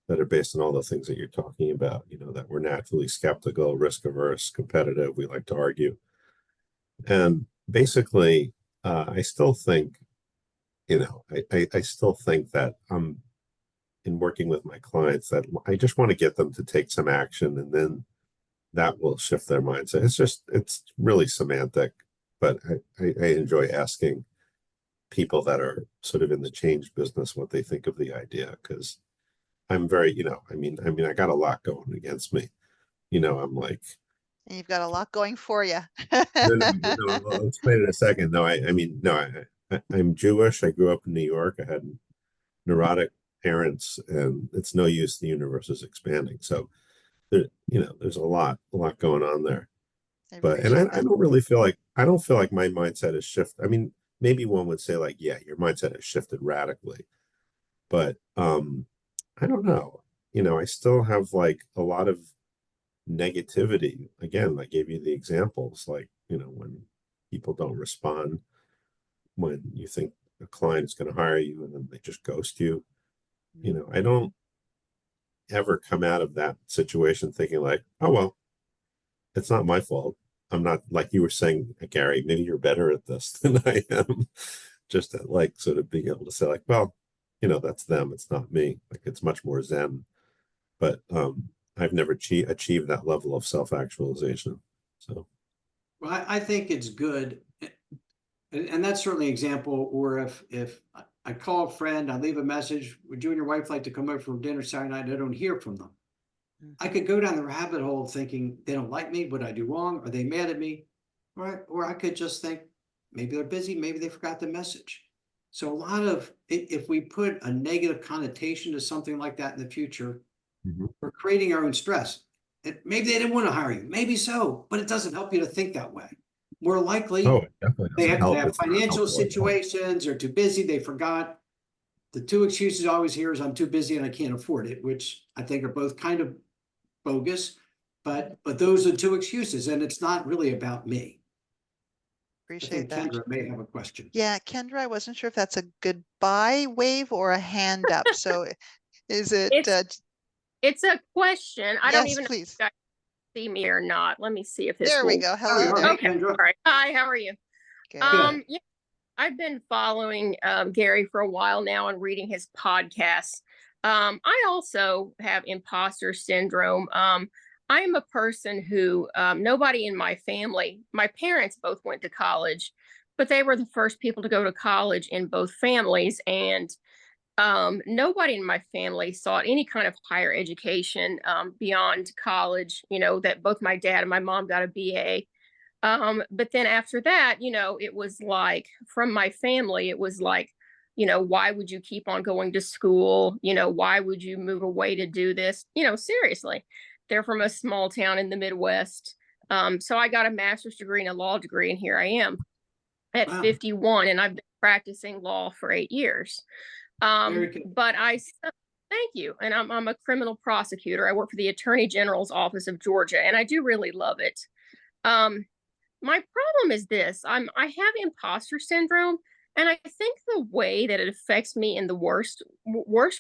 [SPEAKER 3] that are based on all the things that you're talking about, that we're naturally skeptical, risk averse, competitive, we like to argue. And basically, I still think, I still think that I'm in working with my clients that I just want to get them to take some action, and then that will shift their mindset. It's really semantic, but I enjoy asking people that are sort of in the change business what they think of the idea, because I'm very, I got a lot going against me. I'm like,
[SPEAKER 1] And you've got a lot going for you.
[SPEAKER 3] no, I'll explain in a second. No, I mean, no, I'm Jewish. I grew up in New York. I had neurotic parents, and it's no use. The universe is expanding. So there's a lot going on there.
[SPEAKER 1] I
[SPEAKER 3] But and I,
[SPEAKER 1] appreciate
[SPEAKER 3] I
[SPEAKER 1] that.
[SPEAKER 3] don't really feel like I don't feel like my mindset has shifted. I mean, maybe one would say like, yeah, your mindset has shifted radically, but I don't know. I still have like a lot of negativity. Again, I gave you the examples, like, when people don't respond, when you think a client is going to hire you and then they just ghost you. I don't ever come out of that situation thinking like, oh, well, it's not my fault. I'm not, like you were saying, Gary, maybe you're better at this than I am. Just at like sort of being able to say like, well, that's them. It's not me. Like it's much more zen. But I've never achieved that level of self-actualization. So
[SPEAKER 2] Well, I think it's good. And that's certainly an example where if I call a friend, I leave a message, would you and your wife like to come over for dinner Saturday night? I don't hear from them. I
[SPEAKER 1] Mhm.
[SPEAKER 2] could go down the rabbit hole of thinking they don't like me. What I do wrong? Are they mad at me? Or I could just think maybe they're busy. Maybe they forgot the message. So a lot of if we put a negative connotation to something like that in the future,
[SPEAKER 3] Mhm.
[SPEAKER 2] we're creating our own stress. Maybe they didn't want to hire you. Maybe so, but it doesn't help you to think that way. More
[SPEAKER 3] Oh,
[SPEAKER 2] likely,
[SPEAKER 3] it definitely
[SPEAKER 2] they
[SPEAKER 3] doesn't
[SPEAKER 2] have, they
[SPEAKER 3] help.
[SPEAKER 2] have
[SPEAKER 3] It's not
[SPEAKER 2] financial
[SPEAKER 3] helpful at all.
[SPEAKER 2] situations, they're too busy, they forgot. The two excuses I always hear is I'm too busy and I can't afford it, which I think are both kind of bogus. But those are two excuses, and it's not really about me. I
[SPEAKER 1] Appreciate
[SPEAKER 2] think
[SPEAKER 1] that.
[SPEAKER 2] Kendra may have a question.
[SPEAKER 1] Yeah, Kendra, I wasn't sure if that's a goodbye wave or a hand up. So is it,
[SPEAKER 4] It's it's a question. I don't
[SPEAKER 1] yes,
[SPEAKER 4] even know if
[SPEAKER 1] please.
[SPEAKER 4] you guys see me or not. Let me see if this
[SPEAKER 1] There we
[SPEAKER 4] will.
[SPEAKER 1] go.
[SPEAKER 2] There we
[SPEAKER 1] Hello
[SPEAKER 2] are.
[SPEAKER 1] there.
[SPEAKER 2] Hey,
[SPEAKER 4] Okay.
[SPEAKER 2] Kendra.
[SPEAKER 4] All right. Hi, how are you?
[SPEAKER 1] Good.
[SPEAKER 2] Good.
[SPEAKER 4] Yeah, I've been following Gary for a while now and reading his podcasts. I also have imposter syndrome. I am a person who nobody in my family, my parents both went to college, but they were the first people to go to college in both families. And nobody in my family sought any kind of higher education beyond college, that both my dad and my mom got a BA. But then after that, it was like from my family, it was like why would you keep on going to school? Why would you move away to do this? Seriously, they're from a small town in the Midwest. So I got a master's degree and a law degree, and here I am at
[SPEAKER 2] Wow,
[SPEAKER 4] 51, and I've been practicing law for 8 years.
[SPEAKER 2] very good.
[SPEAKER 4] But thank you. And I'm a criminal prosecutor. I work for the Attorney General's Office of Georgia, and I do really love it. My problem is this: I have imposter syndrome, and I think the way that it affects me in the worst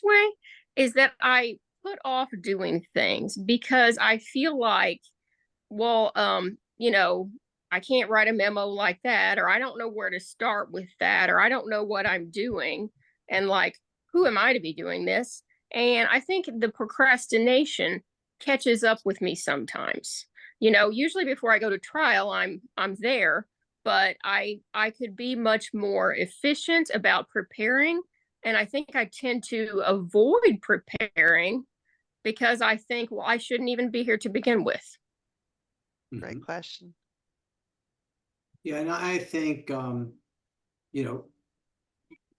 [SPEAKER 4] way is that I put off doing things because I feel like, well, I can't write a memo like that, or I don't know where to start with that, or I don't know what I'm doing. And like, who am I to be doing this? And I think the procrastination catches up with me sometimes. Usually before I go to trial, I'm there, but I could be much more efficient about preparing. And I think I tend to avoid preparing because I think, well, I shouldn't even be here to begin with.
[SPEAKER 1] Great question.
[SPEAKER 2] Yeah, and I think,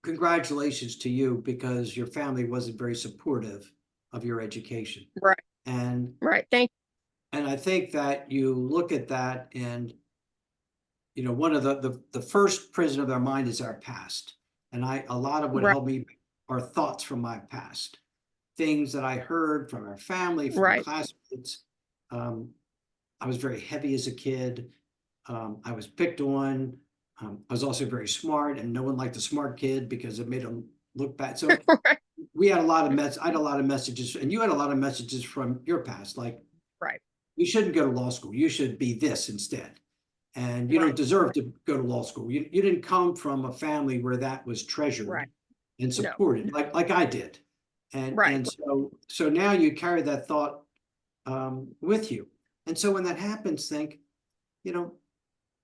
[SPEAKER 2] congratulations to you because your family wasn't very supportive of your education.
[SPEAKER 4] Right.
[SPEAKER 2] And
[SPEAKER 4] Right. Thank
[SPEAKER 2] and I think that you look at that and, one of the first prison of our mind is our past. And a lot of
[SPEAKER 4] you.
[SPEAKER 2] what
[SPEAKER 4] Right.
[SPEAKER 2] helped me are thoughts from my past, things that I heard from our family, from
[SPEAKER 4] Right.
[SPEAKER 2] classmates. I was very heavy as a kid. I was picked on. I was also very smart, and no one liked the smart kid because it made them look bad. So
[SPEAKER 4] Right.
[SPEAKER 2] we had a lot of I had a lot of messages, and you had a lot of messages from your past, like
[SPEAKER 4] Right.
[SPEAKER 2] you shouldn't go to law school. You should be this instead, and you don't
[SPEAKER 4] Right.
[SPEAKER 2] deserve to go to law school. You didn't come from a family where that was treasured
[SPEAKER 4] Right.
[SPEAKER 2] and
[SPEAKER 4] No.
[SPEAKER 2] supported, like I did,
[SPEAKER 4] Right.
[SPEAKER 2] and so now you carry that thought with you, and so when that happens, think, you know,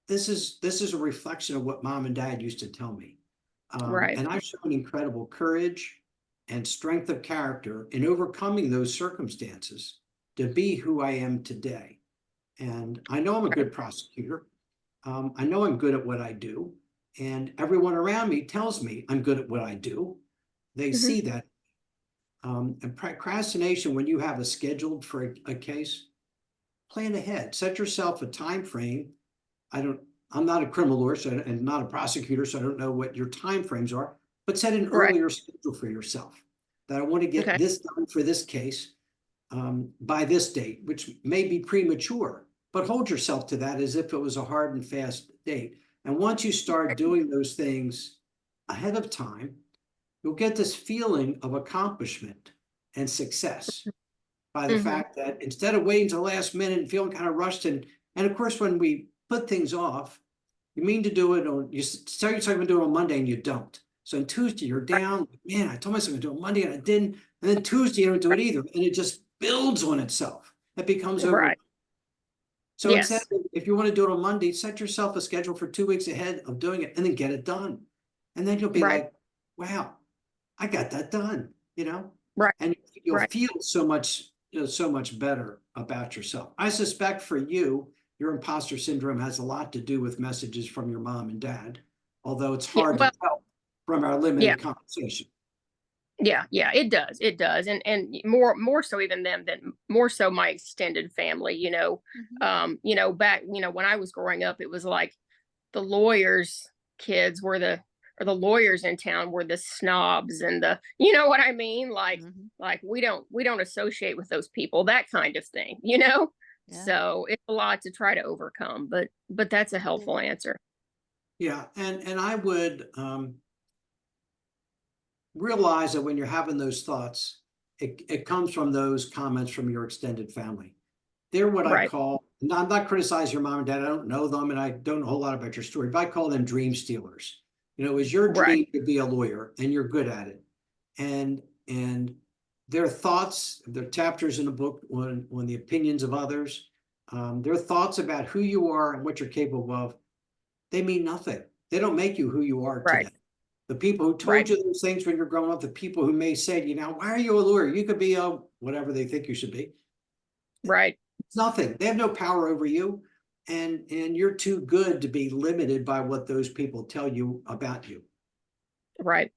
[SPEAKER 2] this is a reflection of what mom and dad used to tell me.
[SPEAKER 4] Right.
[SPEAKER 2] And I've shown incredible courage and strength of character in overcoming those circumstances to be who I am today. And I know I'm a
[SPEAKER 4] Right.
[SPEAKER 2] good prosecutor. I know I'm good at what I do. And everyone around me tells me I'm good at what I do. They
[SPEAKER 4] Hmm.
[SPEAKER 2] see that. And procrastination, when you have a scheduled for a case, plan ahead, set yourself a time frame. I'm not a criminal lawyer and not a prosecutor, so I don't know what your time frames are, but set an
[SPEAKER 4] Right.
[SPEAKER 2] earlier schedule for yourself that I want to get
[SPEAKER 4] Okay.
[SPEAKER 2] this done for this case by this date, which may be premature, but hold yourself to that as if it was a hard and fast date. And once you start doing those things ahead of time, you'll get this feeling of accomplishment and success by the
[SPEAKER 4] Hmm.
[SPEAKER 2] fact that instead of waiting to the last minute and feeling kind of rushed, and of course, when we put things off, you mean to do it on, you start you're talking about doing it on Monday and you don't. So on Tuesday, you're down, man, I told myself to do it on Monday and I didn't. And then Tuesday, you don't do it either. And it just builds on itself. It becomes over.
[SPEAKER 4] Right.
[SPEAKER 2] So instead,
[SPEAKER 4] Yes.
[SPEAKER 2] if you want to do it on Monday, set yourself a schedule for 2 weeks ahead of doing it and then get it done. And then you'll be
[SPEAKER 4] Right.
[SPEAKER 2] like, wow, I got that done,
[SPEAKER 4] Right.
[SPEAKER 2] and you'll
[SPEAKER 4] Right.
[SPEAKER 2] feel so much better about yourself. I suspect for you, your imposter syndrome has a lot to do with messages from your mom and dad, although it's
[SPEAKER 4] Yeah.
[SPEAKER 2] hard to
[SPEAKER 4] Well.
[SPEAKER 2] tell from our
[SPEAKER 4] Yeah.
[SPEAKER 2] limited conversation.
[SPEAKER 4] Yeah. Yeah. It does. It does. And more so even them than more so my extended family.
[SPEAKER 1] Mhm.
[SPEAKER 4] Back when I was growing up, it was like the lawyers' kids were or the lawyers in town were the snobs and the what I mean,
[SPEAKER 1] Mhm.
[SPEAKER 4] like we don't associate with those people, that kind of thing.
[SPEAKER 1] Yeah.
[SPEAKER 4] So it's a lot to try to overcome, but that's a helpful answer.
[SPEAKER 2] Yeah, and I would realize that when you're having those thoughts, it comes from those comments from your extended family. They're what I
[SPEAKER 4] Right.
[SPEAKER 2] call, and I'm not criticizing your mom and dad. I don't know them and I don't know a whole lot about your story, but I call them dream stealers. It was your
[SPEAKER 4] Right.
[SPEAKER 2] dream to be a lawyer and you're good at it. And their thoughts, their chapters in the book on the opinions of others, their thoughts about who you are and what you're capable of, they mean nothing. They don't make you who you are
[SPEAKER 4] Right.
[SPEAKER 2] today. The people who told
[SPEAKER 4] Right.
[SPEAKER 2] you those things when you're growing up, the people who may say to you now, why are you a lawyer? You could be a whatever they think you should be.
[SPEAKER 4] Right.
[SPEAKER 2] It's nothing. They have no power over you. And you're too good to be limited by what those people tell you about you.
[SPEAKER 4] Right.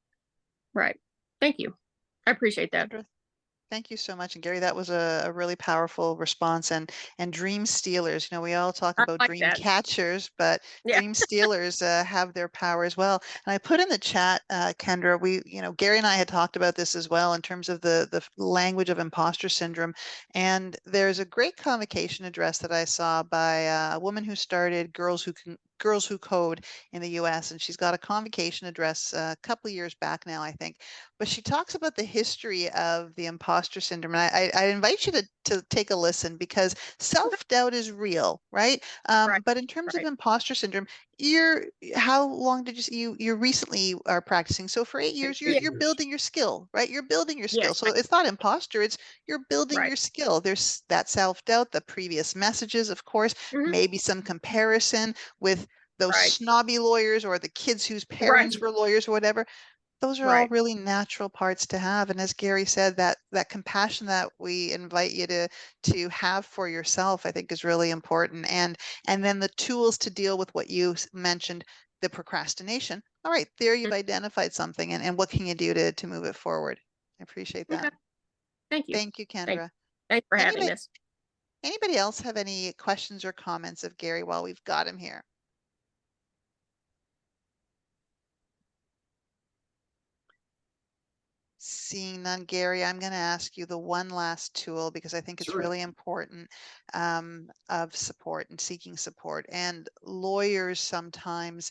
[SPEAKER 4] Right. Thank you. I appreciate that.
[SPEAKER 1] Kendra? Thank you so much. And Gary, that was a really powerful response. And dream stealers, we all talk
[SPEAKER 4] I
[SPEAKER 1] about
[SPEAKER 4] like
[SPEAKER 1] dream
[SPEAKER 4] that.
[SPEAKER 1] catchers, but
[SPEAKER 4] Yeah.
[SPEAKER 1] dream stealers have their power as well. And I put in the chat, Kendra, Gary and I had talked about this as well in terms of the language of imposter syndrome. And there's a great convocation address that I saw by a woman who started Girls Who Code in the US. And she's got a convocation address a couple of years back now, I think, but she talks about the history of the imposter syndrome. And I invite you to take a listen because self-doubt is real, right?
[SPEAKER 4] Right.
[SPEAKER 1] But in terms of
[SPEAKER 4] Right.
[SPEAKER 1] imposter syndrome, how long did you recently are practicing? So for 8 years, you're
[SPEAKER 4] Yeah.
[SPEAKER 1] you're building your skill, right? You're building your skill.
[SPEAKER 4] Yes.
[SPEAKER 1] So it's not imposter, it's you're building
[SPEAKER 4] Right.
[SPEAKER 1] your skill. There's that self-doubt, the previous messages, of course,
[SPEAKER 4] Hmm.
[SPEAKER 1] maybe some comparison with those
[SPEAKER 4] Right.
[SPEAKER 1] snobby lawyers or the kids whose
[SPEAKER 4] Right.
[SPEAKER 1] parents were lawyers or whatever. Those are all
[SPEAKER 4] Right.
[SPEAKER 1] really natural parts to have. And as Gary said, that compassion that we invite you to have for yourself, I think is really important. And then the tools to deal with what you mentioned, the procrastination. All right, there you've identified something, and what can you do to move it forward? I appreciate
[SPEAKER 4] Okay.
[SPEAKER 1] that.
[SPEAKER 4] Thank you.
[SPEAKER 1] Thank you,
[SPEAKER 4] Thank.
[SPEAKER 1] Kendra.
[SPEAKER 4] Thanks for having
[SPEAKER 1] Anybody
[SPEAKER 4] this.
[SPEAKER 1] anybody else have any questions or comments of Gary while we've got him here? Seeing none, Gary, I'm going to ask you the one last tool because I think it's
[SPEAKER 2] Sure.
[SPEAKER 1] really important, of support and seeking support. And lawyers sometimes,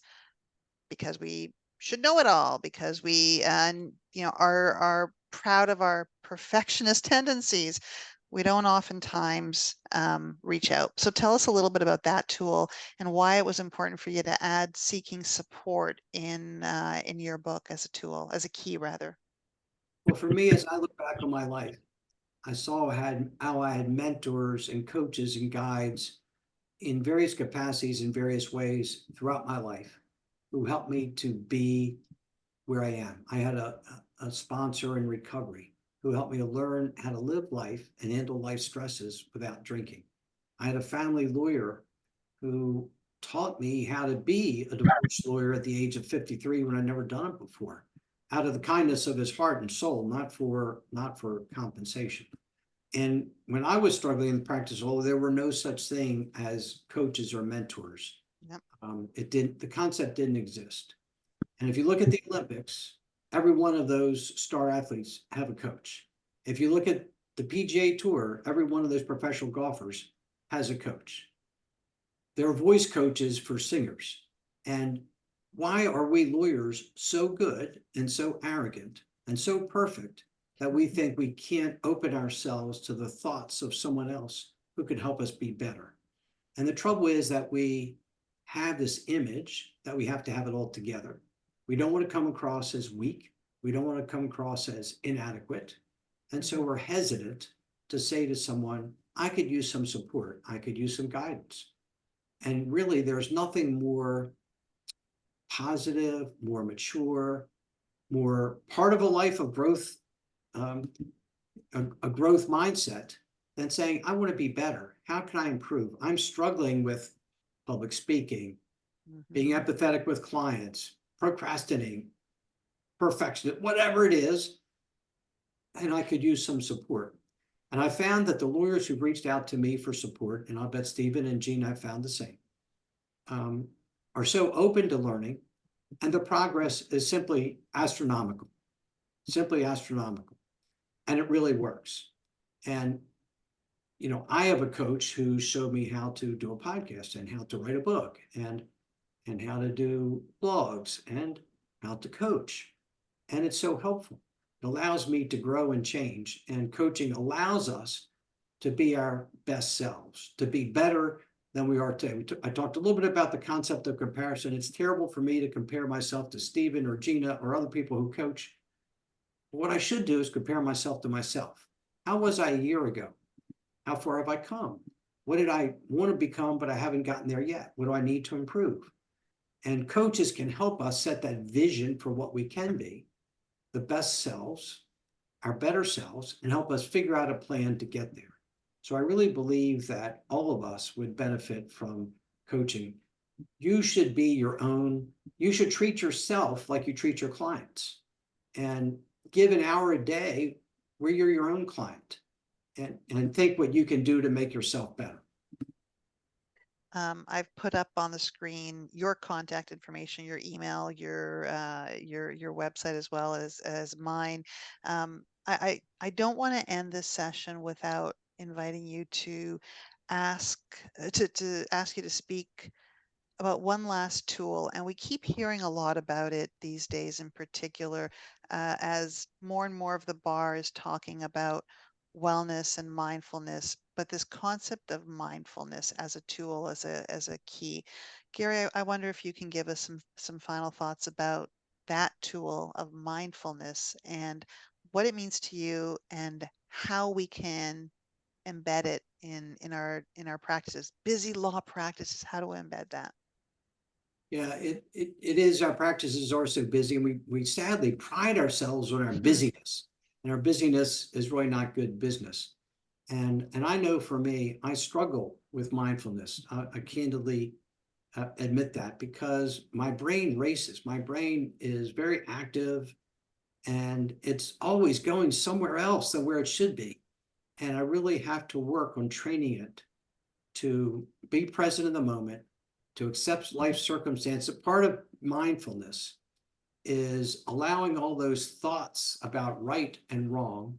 [SPEAKER 1] because we should know it all, because we, are proud of our perfectionist tendencies, we don't oftentimes reach out. So tell us a little bit about that tool and why it was important for you to add seeking support in your book as a tool, as a key rather.
[SPEAKER 2] Well, for me, as I look back on my life, I saw how I had mentors and coaches and guides in various capacities in various ways throughout my life who helped me to be where I am. I had a sponsor in recovery who helped me to learn how to live life and handle life stresses without drinking. I had a family lawyer who taught me how to be a divorce lawyer at the age of 53 when I'd never done it before, out of the kindness of his heart and soul, not for compensation. And when I was struggling in the practice law, there were no such thing as coaches or mentors.
[SPEAKER 1] Yep.
[SPEAKER 2] The concept didn't exist. And if you look at the Olympics, every one of those star athletes have a coach. If you look at the PGA Tour, every one of those professional golfers has a coach. There are voice coaches for singers. And why are we lawyers so good and so arrogant and so perfect that we think we can't open ourselves to the thoughts of someone else who could help us be better? And the trouble is that we have this image that we have to have it all together. We don't want to come across as weak. We don't want to come across as inadequate. And so we're hesitant to say to someone, I could use some support. I could use some guidance. And really, there's nothing more positive, more mature, more part of a life of growth, um, a growth mindset than saying, I want to be better. How can I improve? I'm struggling with public speaking, being empathetic with clients, procrastinating, perfection, whatever it is. And I could use some support. And I found that the lawyers who've reached out to me for support, and I'll bet Stephen and Gene have found the same, are so open to learning, and the progress is simply astronomical, and it really works. And I have a coach who showed me how to do a podcast and how to write a book and how to do blogs and how to coach, and it's so helpful. It allows me to grow and change, and coaching allows us to be our best selves, to be better than we are today. I talked a little bit about the concept of comparison. It's terrible for me to compare myself to Stephen or Gina or other people who coach. What I should do is compare myself to myself. How was I a year ago? How far have I come? What did I want to become, but I haven't gotten there yet? What do I need to improve? And coaches can help us set that vision for what we can be, the best selves, our better selves, and help us figure out a plan to get there. So I really believe that all of us would benefit from coaching. You should treat yourself like you treat your clients. and give an hour a day where you're your own client and think what you can do to make yourself better.
[SPEAKER 1] I've put up on the screen your contact information, your email, your website, as well as mine. I don't want to end this session without inviting you to ask to ask you to speak about one last tool, and we keep hearing a lot about it these days, in particular, as more and more of the bar is talking about wellness and mindfulness, but this concept of mindfulness as a tool, as a key. Gary, I wonder if you can give us some final thoughts about that tool of mindfulness and what it means to you and how we can embed it in our practices. Busy law practices, how do we embed that?
[SPEAKER 2] Yeah, it is. Our practices are so busy, and we sadly pride ourselves on our busyness, and our busyness is really not good business. And I know for me, I struggle with mindfulness. I candidly admit that because my brain races. My brain is very active, and it's always going somewhere else than where it should be. And I really have to work on training it to be present in the moment, to accept life circumstances. Part of mindfulness is allowing all those thoughts about right and wrong,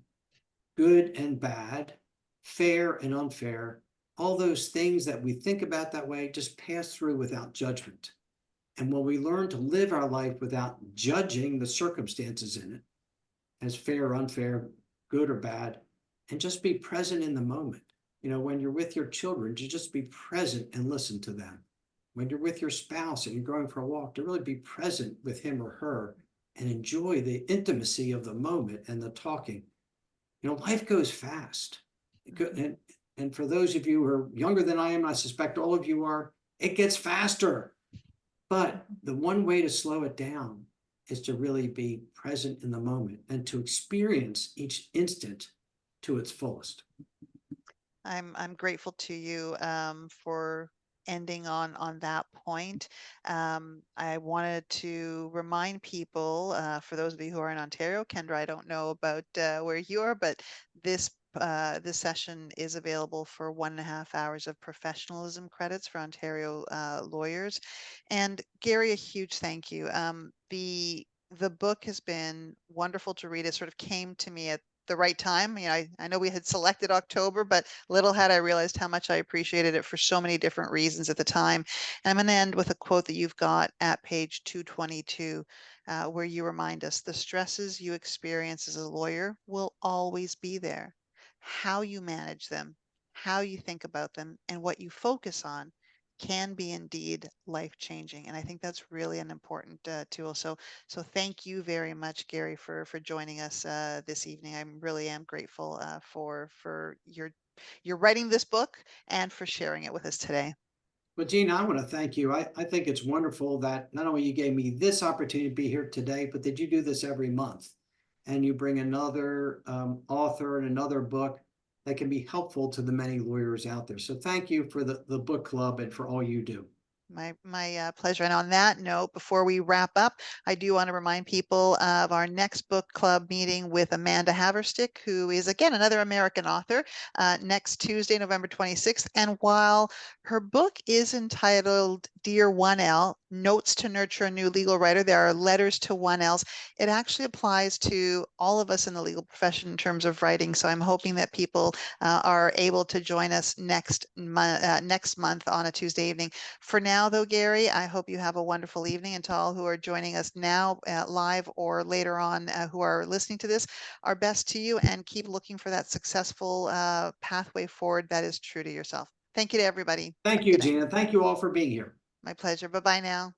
[SPEAKER 2] good and bad, fair and unfair, all those things that we think about that way, just pass through without judgment. And when we learn to live our life without judging the circumstances in it as fair or unfair, good or bad, and just be present in the moment. When you're with your children, to just be present and listen to them. When you're with your spouse and you're going for a walk, to really be present with him or her and enjoy the intimacy of the moment and the talking. Life goes fast. And for those of you who are younger than I am, I suspect all of you are, it gets faster. But the one way to slow it down is to really be present in the moment and to experience each instant to its fullest.
[SPEAKER 1] I'm grateful to you for ending on that point. I wanted to remind people, for those of you who are in Ontario, Kendra, I don't know about where you are, but this session is available for 1.5 hours of professionalism credits for Ontario lawyers. And Gary, a huge thank you. The book has been wonderful to read. It sort of came to me at the right time. I know we had selected October, but little had I realized how much I appreciated it for so many different reasons at the time. And I'm going to end with a quote that you've got at page 222, where you remind us the stresses you experience as a lawyer will always be there. How you manage them, how you think about them, and what you focus on can be indeed life-changing. And I think that's really an important tool. So thank you very much, Gary, for joining us this evening. I really am grateful for your writing this book and for sharing it with us today.
[SPEAKER 2] But Gina, I want to thank you. I think it's wonderful that not only you gave me this opportunity to be here today, but that you do this every month and you bring another author and another book that can be helpful to the many lawyers out there. So thank you for the book club and for all you do.
[SPEAKER 1] My pleasure. And on that note, before we wrap up, I do want to remind people of our next book club meeting with Amanda Haverstick, who is, again, another American author, next Tuesday, November 26th. And while her book is entitled Dear 1L, Notes to Nurture a New Legal Writer, there are letters to 1Ls. It actually applies to all of us in the legal profession in terms of writing. So I'm hoping that people are able to join us next month on a Tuesday evening. For now, though, Gary, I hope you have a wonderful evening. And to all who are joining us now live or later on who are listening to this, our best to you, and keep looking for that successful pathway forward that is true to yourself. Thank you to everybody.
[SPEAKER 2] Thank you,
[SPEAKER 1] Good night.
[SPEAKER 2] Gina. Thank you all for being here.
[SPEAKER 1] My pleasure. Bye-bye now.